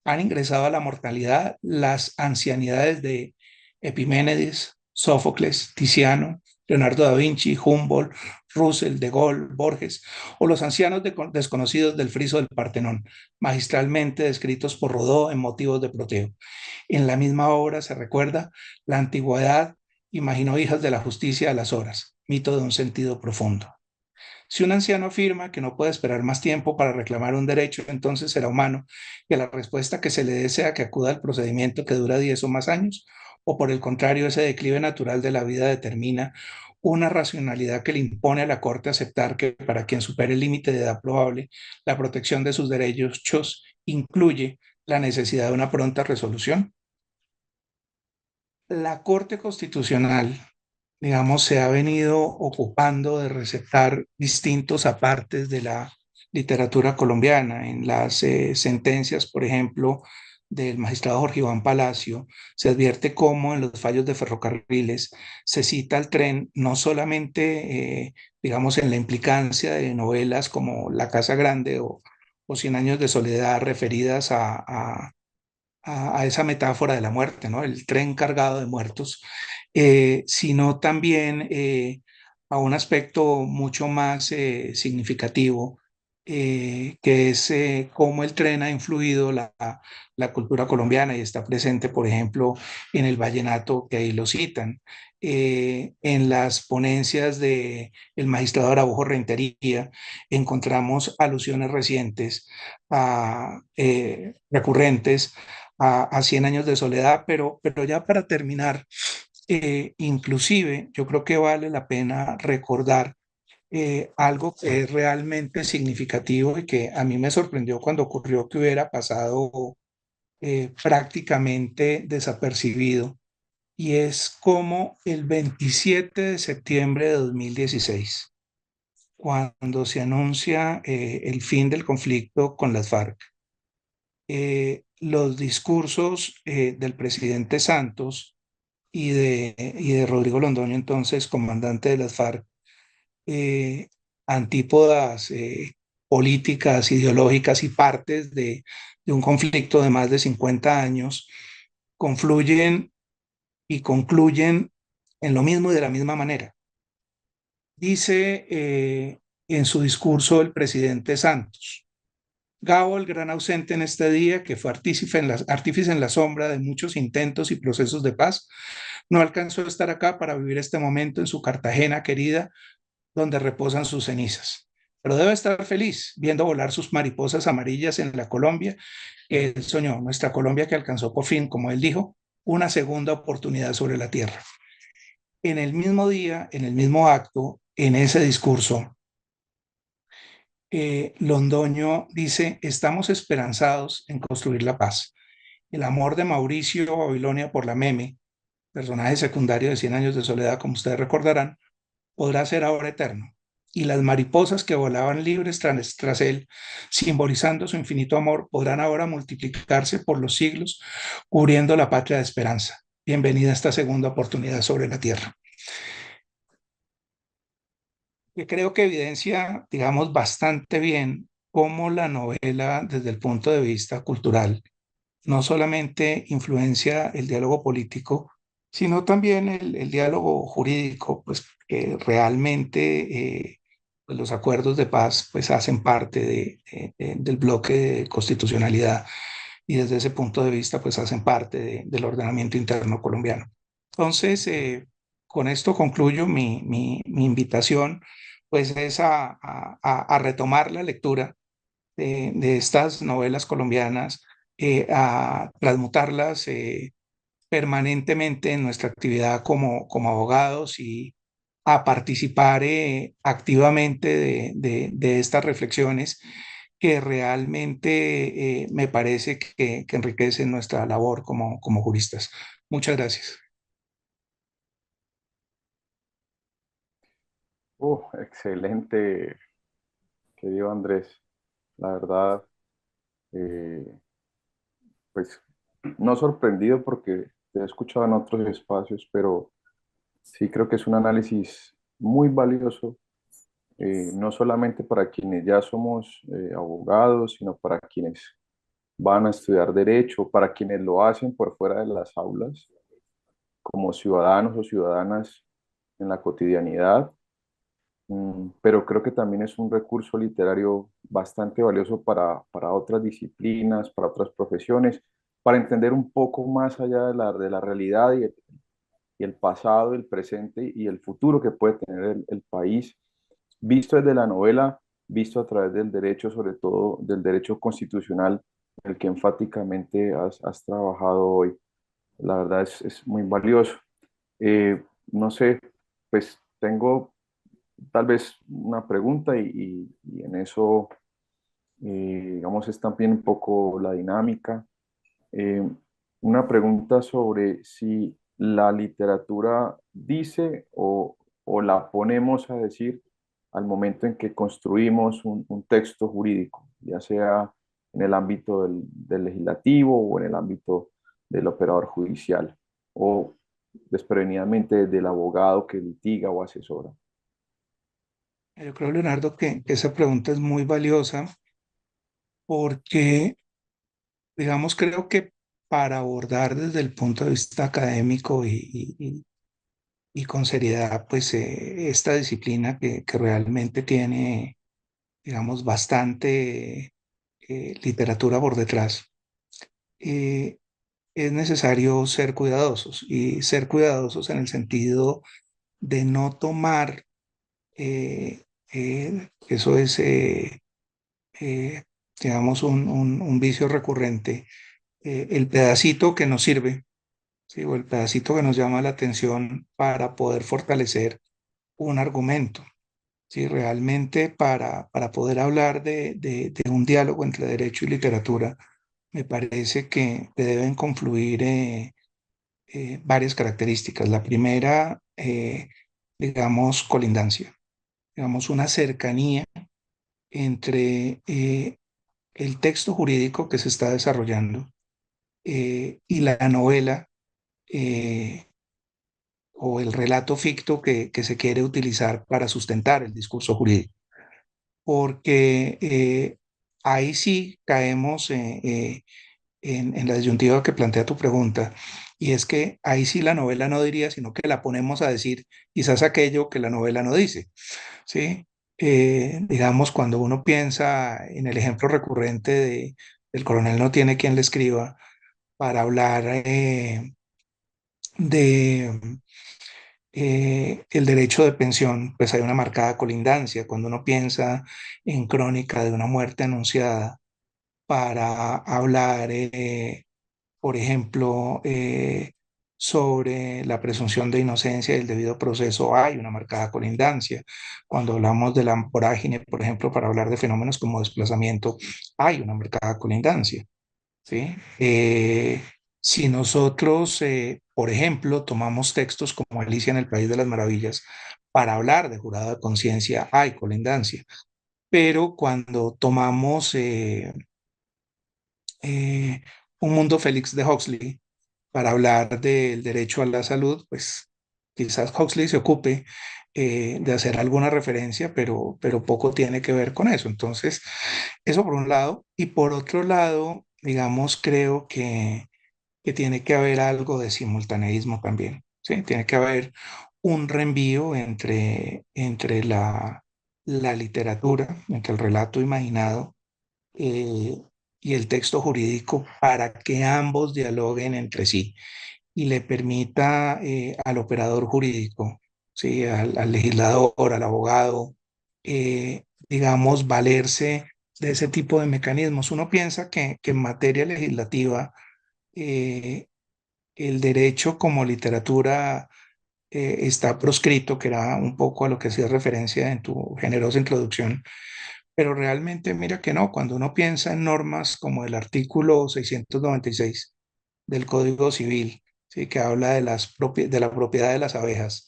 Han ingresado a la mortalidad las ancianidades de Epiménides, Sófocles, Tiziano, Leonardo da Vinci, Humboldt, Russell, De Gaulle, Borges, o los ancianos desconocidos del friso del Partenón, magistralmente descritos por Rodó en Motivos de Proteo. En la misma obra se recuerda la antigüedad imaginó hijas de la justicia a las horas, mito de un sentido profundo. Si un anciano afirma que no puede esperar más tiempo para reclamar un derecho, entonces será humano que la respuesta que se le dé sea que acuda al procedimiento que dura 10 o más años, o por el contrario, ese declive natural de la vida determina una racionalidad que le impone a la Corte aceptar que para quien supere el límite de edad probable, la protección de sus derechos incluye la necesidad de una pronta resolución. La Corte Constitucional, digamos, se ha venido ocupando de receptar distintos apartes de la literatura colombiana. En las sentencias, por ejemplo, del magistrado Jorge Iván Palacio, se advierte cómo en los fallos de ferrocarriles se cita el tren no solamente, digamos, en la implicancia de novelas como La Casa Grande o Cien Años de Soledad referidas a esa metáfora de la muerte, ¿no? El tren cargado de muertos, sino también a un aspecto mucho más significativo, que es cómo el tren ha influido la cultura colombiana y está presente, por ejemplo, en el vallenato, que ahí lo citan, en las ponencias de el magistrado Araujo Rentería, encontramos alusiones recientes, recurrentes, a Cien Años de Soledad, pero ya para terminar, inclusive yo creo que vale la pena recordar algo que es realmente significativo y que a mí me sorprendió cuando ocurrió, que hubiera pasado prácticamente desapercibido, y es como el 27 de septiembre de 2016, cuando se anuncia el fin del conflicto con las FARC, los discursos del presidente Santos y de Rodrigo Londoño, entonces comandante de las FARC, eh, antípodas políticas, ideológicas y partes de un conflicto de más de 50 años, confluyen y concluyen en lo mismo y de la misma manera. Dice en su discurso el presidente Santos: Gabo, el gran ausente en este día, que fue artífice en la sombra de muchos intentos y procesos de paz, no alcanzó a estar acá para vivir este momento en su Cartagena querida, donde reposan sus cenizas. Pero debe estar feliz viendo volar sus mariposas amarillas en la Colombia que él soñó, nuestra Colombia que alcanzó por fin, como él dijo, una segunda oportunidad sobre la tierra. En el mismo día, en el mismo acto, en ese discurso, Londoño dice: estamos esperanzados en construir la paz. El amor de Mauricio Babilonia por la Meme, personaje secundario de Cien Años de Soledad, como ustedes recordarán, podrá ser ahora eterno. Y las mariposas que volaban libres tras él, simbolizando su infinito amor, podrán ahora multiplicarse por los siglos, cubriendo la patria de esperanza. Bienvenida a esta segunda oportunidad sobre la tierra. Que creo que evidencia, digamos, bastante bien cómo la novela, desde el punto de vista cultural, no solamente influencia el diálogo político, sino también el diálogo jurídico, pues que realmente pues, los acuerdos de paz pues hacen parte del bloque de constitucionalidad, y desde ese punto de vista pues hacen parte del ordenamiento interno colombiano. Entonces, con esto concluyo mi invitación, pues es a retomar la lectura de estas novelas colombianas, a transmutarlas permanentemente en nuestra actividad como abogados, y a participar activamente de estas reflexiones que realmente me parece que enriquecen nuestra labor como juristas. Muchas gracias. Excelente, querido Andrés. La verdad, eh, pues no sorprendido porque te he escuchado en otros espacios, pero sí creo que es un análisis muy valioso, no solamente para quienes ya somos abogados, sino para quienes van a estudiar derecho, para quienes lo hacen por fuera de las aulas, como ciudadanos o ciudadanas en la cotidianidad. Pero creo que también es un recurso literario bastante valioso para otras disciplinas, para otras profesiones, para entender un poco más allá de la realidad y el pasado, el presente y el futuro que puede tener el país, visto desde la novela, visto a través del derecho, sobre todo del derecho constitucional, en el que enfáticamente has trabajado hoy. La verdad es muy valioso. No sé, pues tengo tal vez una pregunta y en eso, digamos, es también un poco la dinámica. Eh, una pregunta sobre si la literatura dice o la ponemos a decir al momento en que construimos un texto jurídico, ya sea en el ámbito del legislativo o en el ámbito del operador judicial, o desprevenidamente del abogado que litiga o asesora? Yo creo, Leonardo, que esa pregunta es muy valiosa porque, digamos, creo que para abordar desde el punto de vista académico y con seriedad, pues esta disciplina que realmente tiene, digamos, bastante literatura por detrás, eh, es necesario ser cuidadosos y ser cuidadosos en el sentido de no tomar, eso es, eh, digamos, un vicio recurrente, el pedacito que nos sirve, ¿sí? O el pedacito que nos llama la atención para poder fortalecer un argumento. Sí, realmente para poder hablar de un diálogo entre derecho y literatura, me parece que deben confluir varias características. La primera, digamos, colindancia, digamos, una cercanía entre el texto jurídico que se está desarrollando y la novela eh, o el relato ficto que se quiere utilizar para sustentar el discurso jurídico. Porque ahí sí caemos en la disyuntiva que plantea tu pregunta, y es que ahí sí la novela no diría, sino que la ponemos a decir quizás aquello que la novela no dice, ¿sí? Digamos, cuando uno piensa en el ejemplo recurrente de el coronel no tiene quien le escriba para hablar de el derecho de pensión, pues hay una marcada colindancia. Cuando uno piensa en crónica de una muerte anunciada para hablar, por ejemplo, sobre la presunción de inocencia y el debido proceso, hay una marcada colindancia. Cuando hablamos de la vorágine, por ejemplo, para hablar de fenómenos como desplazamiento, hay una marcada colindancia. ¿Sí? Si nosotros, por ejemplo, tomamos textos como Alicia en el País de las Maravillas para hablar de jurado de conciencia, hay colindancia. Pero cuando tomamos eh, Un Mundo Félix de Huxley para hablar del derecho a la salud, pues quizás Huxley se ocupe de hacer alguna referencia, pero poco tiene que ver con eso. Entonces, eso por un lado. Y por otro lado, digamos, creo que tiene que haber algo de simultaneísmo también, ¿sí? Tiene que haber un reenvío entre la literatura, entre el relato imaginado eh, y el texto jurídico para que ambos dialoguen entre sí y le permita al operador jurídico, ¿sí? Al legislador, al abogado, digamos, valerse de ese tipo de mecanismos. Uno piensa que en materia legislativa, eh, el derecho como literatura está proscrito, que era un poco a lo que hacías referencia en tu generosa introducción, pero realmente mira que no, cuando uno piensa en normas como el artículo 696 del Código Civil, ¿sí? Que habla de, de la propiedad de las abejas,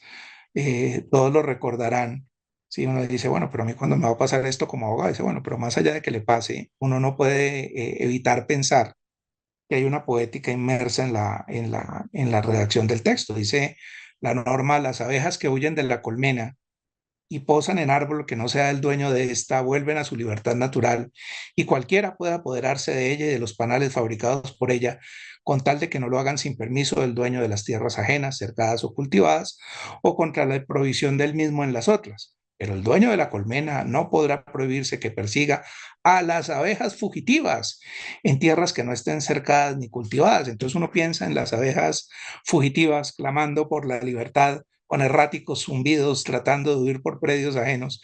todos lo recordarán. Si uno dice, bueno, pero a mí cuando me va a pasar esto como abogado, dice, bueno, pero más allá de que le pase, uno no puede evitar pensar que hay una poética inmersa en la redacción del texto. Dice la norma: las abejas que huyen de la colmena y posan en árbol que no sea el dueño de esta vuelven a su libertad natural, y cualquiera puede apoderarse de ella y de los panales fabricados por ella, con tal de que no lo hagan sin permiso del dueño de las tierras ajenas, cercadas o cultivadas, o contra la provisión del mismo en las otras. Pero el dueño de la colmena no podrá prohibirse que persiga a las abejas fugitivas en tierras que no estén cercadas ni cultivadas. Entonces uno piensa en las abejas fugitivas clamando por la libertad con erráticos zumbidos tratando de huir por predios ajenos,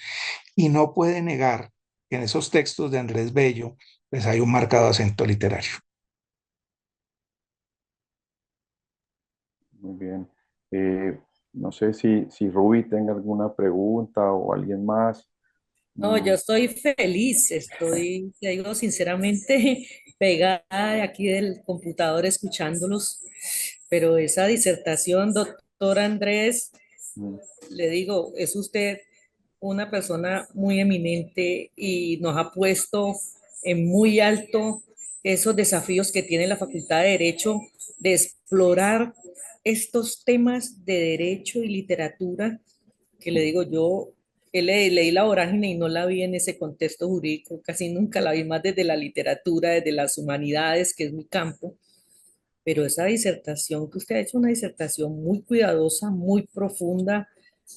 y no puede negar que en esos textos de Andrés Bello pues hay un marcado acento literario. Muy bien. No sé si Ruby tenga alguna pregunta o alguien más. No, yo Mm, estoy feliz, estoy, te digo sinceramente, pegada de aquí del computador escuchándolos, pero esa disertación, doctor Andrés, mm, le digo, es usted una persona muy eminente y nos ha puesto en muy alto esos desafíos que tiene la Facultad de Derecho de explorar estos temas de derecho y literatura, que le digo yo, leí La Vorágine y no la vi en ese contexto jurídico, casi nunca la vi más desde la literatura, desde las humanidades, que es mi campo, pero esa disertación que usted ha hecho, una disertación muy cuidadosa, muy profunda,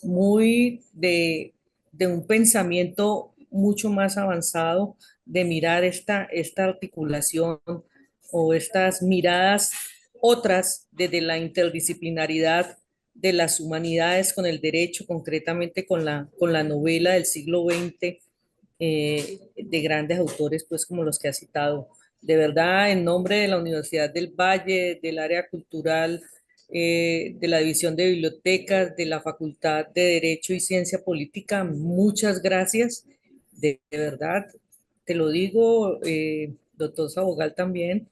muy de un pensamiento mucho más avanzado, de mirar esta articulación o estas miradas otras desde la interdisciplinaridad de las humanidades con el derecho, concretamente con la novela del siglo XX, de grandes autores, pues como los que ha citado. De verdad, en nombre de la Universidad del Valle, del área cultural, de la División de Bibliotecas, de la Facultad de Derecho y Ciencia Política, muchas gracias. De verdad, te lo digo, doctor Sabogal, también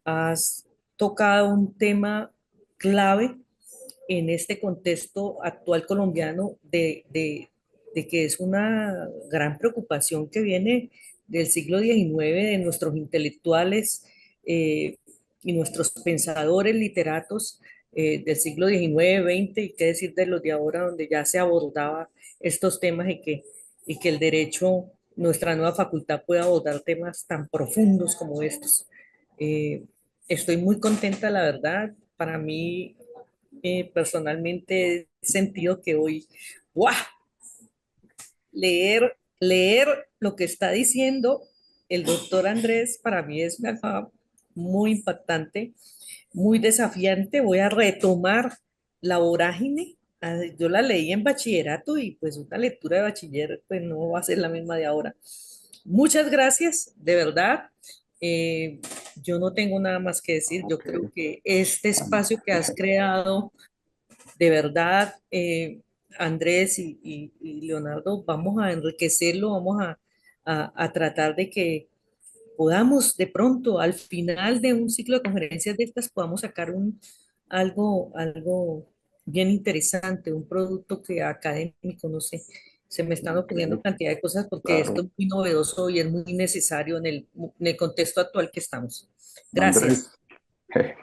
has tocado un tema clave en este contexto actual colombiano de que es una gran preocupación que viene del siglo XIX, de nuestros intelectuales eh, y nuestros pensadores literatos del siglo XIX, XX, y qué decir de los de ahora, donde ya se abordaba estos temas y que el derecho, nuestra nueva facultad pueda abordar temas tan profundos como estos. Eh, Estoy muy contenta, la verdad. Para mí personalmente he sentido que hoy, ¡guau! Leer lo que está diciendo el doctor Andrés para mí es una cosa muy impactante, muy desafiante. Voy a retomar La Vorágine. Yo la leí en bachillerato y pues una lectura de bachiller pues no va a ser la misma de ahora. Muchas gracias, de verdad. Eh, yo no tengo nada más que decir. Yo Ok. creo que este espacio que has creado de verdad, Andrés y Leonardo, vamos a enriquecerlo, vamos a tratar de que podamos de pronto, al final de un ciclo de conferencias de estas, podamos sacar algo bien interesante, un producto que académico, no sé. Se me están Ok, ocurriendo cantidad de cosas porque esto claro. es muy novedoso y es muy necesario en el contexto actual que estamos. Gracias. Andrés,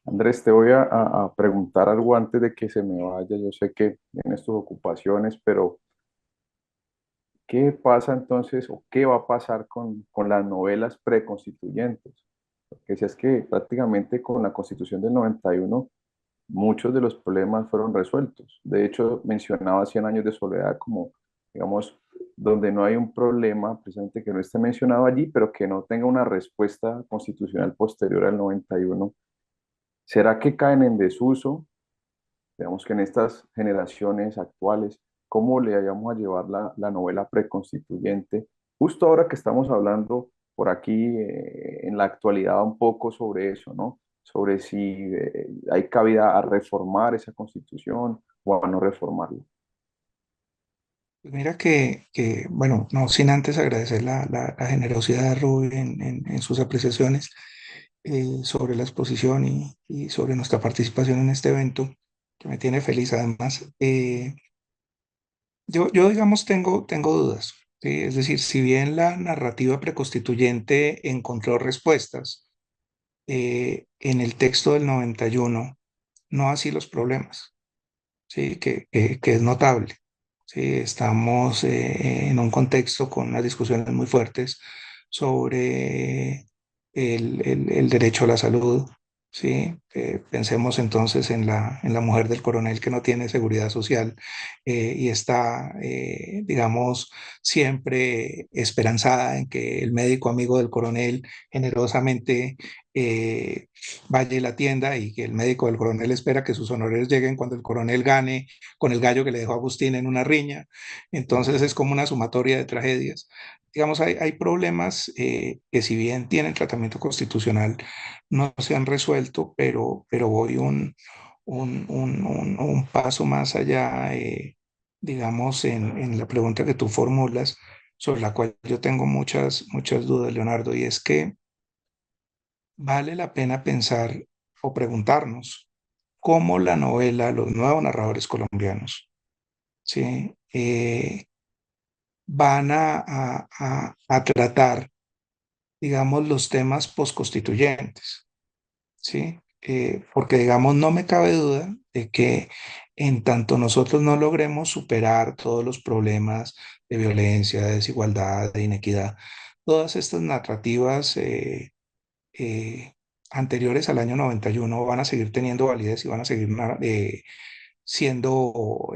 Andrés, te voy a preguntar algo antes de que se me vaya. Yo sé que tienes tus ocupaciones, pero ¿qué pasa entonces o qué va a pasar con las novelas preconstituyentes? Porque si es que prácticamente con la Constitución del 91 muchos de los problemas fueron resueltos. De hecho, mencionaba Cien años de soledad como, digamos, donde no hay un problema, precisamente que no esté mencionado allí, pero que no tenga una respuesta constitucional posterior al 91. ¿Será que caen en desuso? Digamos que en estas generaciones actuales, ¿cómo le vayamos a llevar la novela preconstituyente? Justo ahora que estamos hablando por aquí en la actualidad un poco sobre eso, ¿no? Sobre si hay cabida a reformar esa constitución o a no reformarla. Pues mira bueno, no sin antes agradecer la generosidad de Rubén en sus apreciaciones sobre la exposición y sobre nuestra participación en este evento, que me tiene feliz además. Yo digamos, tengo dudas, ¿sí? Es decir, si bien la narrativa preconstituyente encontró respuestas en el texto del 91, no así los problemas, ¿sí? Que es notable. Sí, estamos en un contexto con unas discusiones muy fuertes sobre el derecho a la salud. Sí, pensemos entonces en la mujer del coronel que no tiene seguridad social y está, digamos, siempre esperanzada en que el médico amigo del coronel generosamente eh, vaya y la atienda y que el médico del coronel espera que sus honores lleguen cuando el coronel gane con el gallo que le dejó Agustín en una riña. Entonces es como una sumatoria de tragedias. Digamos, hay problemas que si bien tienen tratamiento constitucional, no se han resuelto, pero voy un paso más allá, digamos, en la pregunta que tú formulas, sobre la cual yo tengo muchas dudas, Leonardo, y es que vale la pena pensar o preguntarnos cómo la novela, los nuevos narradores colombianos, ¿sí? Van a tratar digamos, los temas posconstituyentes, ¿sí? Porque, digamos, no me cabe duda de que en tanto nosotros no logremos superar todos los problemas de violencia, de desigualdad, de inequidad, todas estas narrativas eh, anteriores al año 91 van a seguir teniendo validez y van a seguir siendo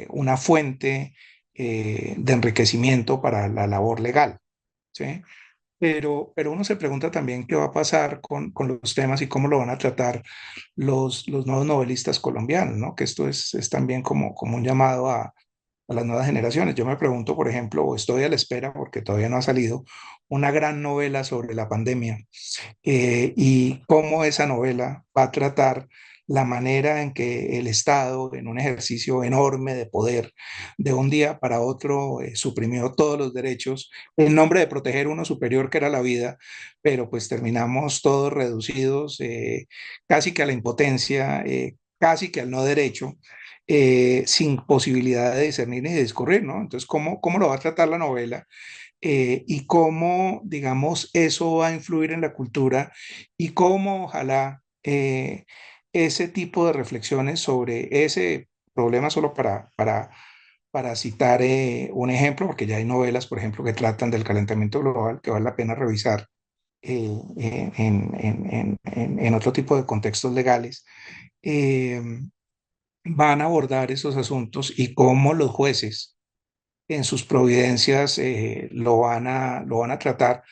una fuente de enriquecimiento para la labor legal, ¿sí? Pero uno se pregunta también qué va a pasar con los temas y cómo lo van a tratar los nuevos novelistas colombianos, ¿no? Que esto es también como un llamado a las nuevas generaciones. Yo me pregunto, por ejemplo, o estoy a la espera porque todavía no ha salido una gran novela sobre la pandemia y cómo esa novela va a tratar la manera en que el Estado, en un ejercicio enorme de poder, de un día para otro, suprimió todos los derechos en nombre de proteger uno superior que era la vida, pero pues terminamos todos reducidos casi que a la impotencia, casi que al no derecho. Sin posibilidad de discernir ni de discurrir, ¿no? Entonces, ¿cómo lo va a tratar la novela? Y cómo, digamos, eso va a influir en la cultura y cómo ojalá ese tipo de reflexiones sobre ese problema, solo para citar un ejemplo, porque ya hay novelas, por ejemplo, que tratan del calentamiento global, que vale la pena revisar en otro tipo de contextos legales, eh, van a abordar esos asuntos y cómo los jueces en sus providencias lo van a tratar,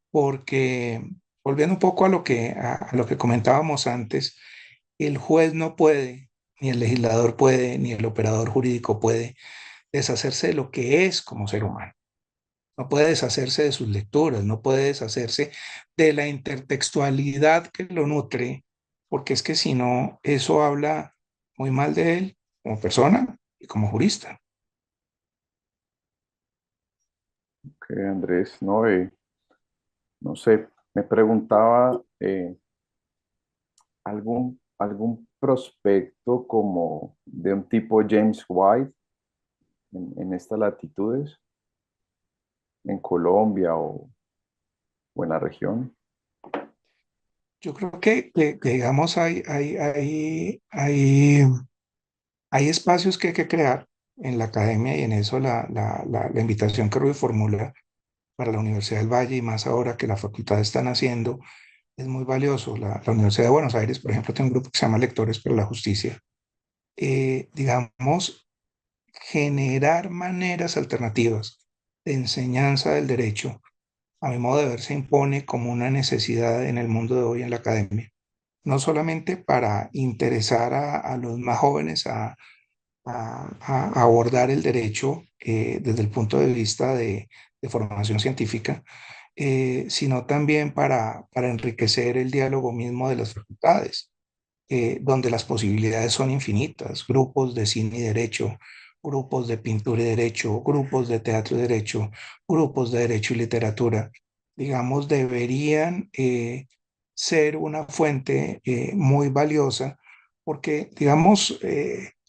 porque volviendo un poco a lo que comentábamos antes, el juez no puede, ni el legislador puede, ni el operador jurídico puede deshacerse de lo que es como ser humano. No puede deshacerse de sus lecturas, no puede deshacerse de la intertextualidad que lo nutre, porque es que si no, eso habla muy mal de él como persona y como jurista. Andrés, no, no sé, me preguntaba algún prospecto como de un tipo James White en estas latitudes, en Colombia o en la región. Yo creo que, digamos, hay espacios que hay que crear en la academia y en eso la invitación que Rui formula para la Universidad del Valle y más ahora que la facultad están haciendo es muy valioso. La Universidad de Buenos Aires, por ejemplo, tiene un grupo que se llama Lectores para la Justicia. Digamos, generar maneras alternativas de enseñanza del derecho, a mi modo de ver, se impone como una necesidad en el mundo de hoy en la academia. No solamente para interesar a los más jóvenes a abordar el derecho desde el punto de vista de formación científica, sino también para enriquecer el diálogo mismo de las facultades, donde las posibilidades son infinitas, grupos de cine y derecho, grupos de pintura y derecho, grupos de teatro y derecho, grupos de derecho y literatura, digamos, deberían ser una fuente muy valiosa, porque, digamos,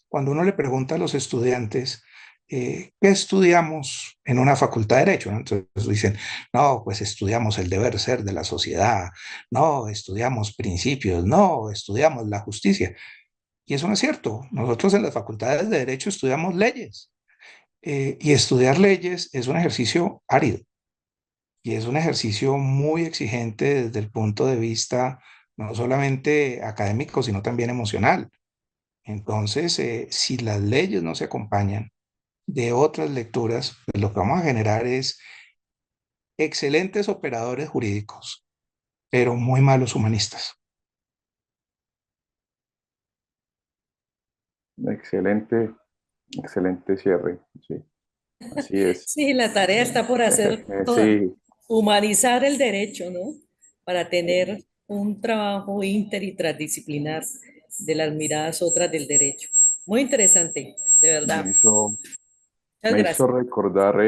cuando uno le pregunta a los estudiantes, ¿qué estudiamos en una facultad de derecho? ¿No? Entonces dicen, no, pues estudiamos el deber ser de la sociedad, no, estudiamos principios, no, estudiamos la justicia. Y eso no es cierto. Nosotros en las facultades de Derecho estudiamos leyes y estudiar leyes es un ejercicio árido y es un ejercicio muy exigente desde el punto de vista no solamente académico, sino también emocional. Entonces, si las leyes no se acompañan de otras lecturas, pues lo que vamos a generar es excelentes operadores jurídicos, pero muy malos humanistas. Excelente, excelente cierre, sí, así es. Sí, la tarea está por hacer toda. Sí, Humanizar el derecho, ¿no? Para tener un trabajo inter y transdisciplinar de las miradas otras del derecho. Muy interesante, de verdad. me hizo, Muchas me hizo gracias. recordar,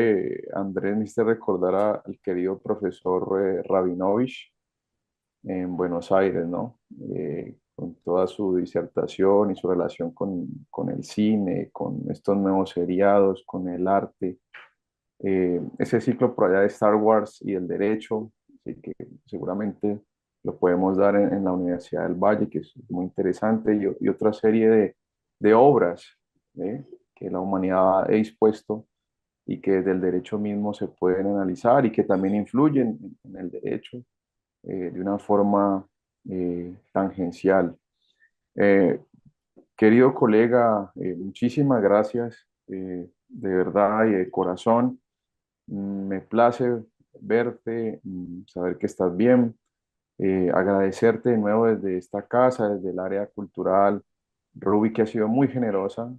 Andrés, me hizo recordar al querido profesor Rabinovich en Buenos Aires, ¿no? Con toda su disertación y su relación con el cine, con estos nuevos seriados, con el arte. Ese ciclo por allá de Star Wars y el derecho, que seguramente lo podemos dar en la Universidad del Valle, que es muy interesante, y otra serie de obras que la humanidad ha dispuesto y que desde el derecho mismo se pueden analizar y que también influyen en el derecho de una forma tangencial. Eh, Querido colega, muchísimas gracias de verdad y de corazón. Me place verte, saber que estás bien. Agradecerte de nuevo desde esta casa, desde el área cultural, Ruby, que ha sido muy generosa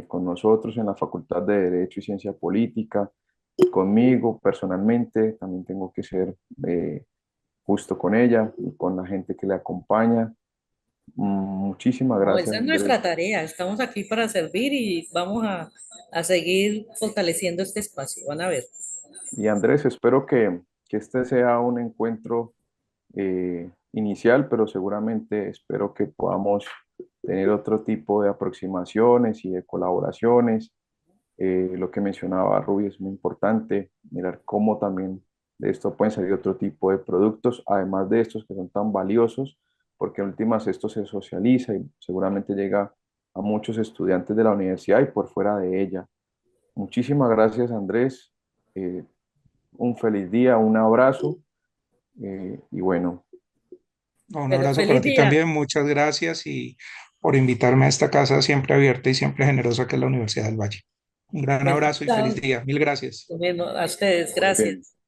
con nosotros en la Facultad de Derecho y Ciencia Política, y conmigo personalmente. También tengo que ser justo con ella y con la gente que le acompaña. Muchísimas No, gracias, esa es nuestra Andrés. tarea. Estamos aquí para servir y vamos a seguir fortaleciendo este espacio. Van a ver. Y Andrés, espero que este sea un encuentro inicial, pero seguramente espero que podamos tener otro tipo de aproximaciones y de colaboraciones. Lo que mencionaba Ruby es muy importante, mirar cómo también de esto pueden salir otro tipo de productos, además de estos que son tan valiosos, porque en últimas esto se socializa y seguramente llega a muchos estudiantes de la universidad y por fuera de ella. Muchísimas gracias, Andrés. Eh, un feliz día, un abrazo y bueno, Un Pero abrazo para feliz ti día. también, muchas gracias y por invitarme a esta casa siempre abierta y siempre generosa que es la Universidad del Valle. Un gran Bueno, abrazo y feliz chao. día. Mil gracias. Bueno, a ustedes, muy bien. gracias.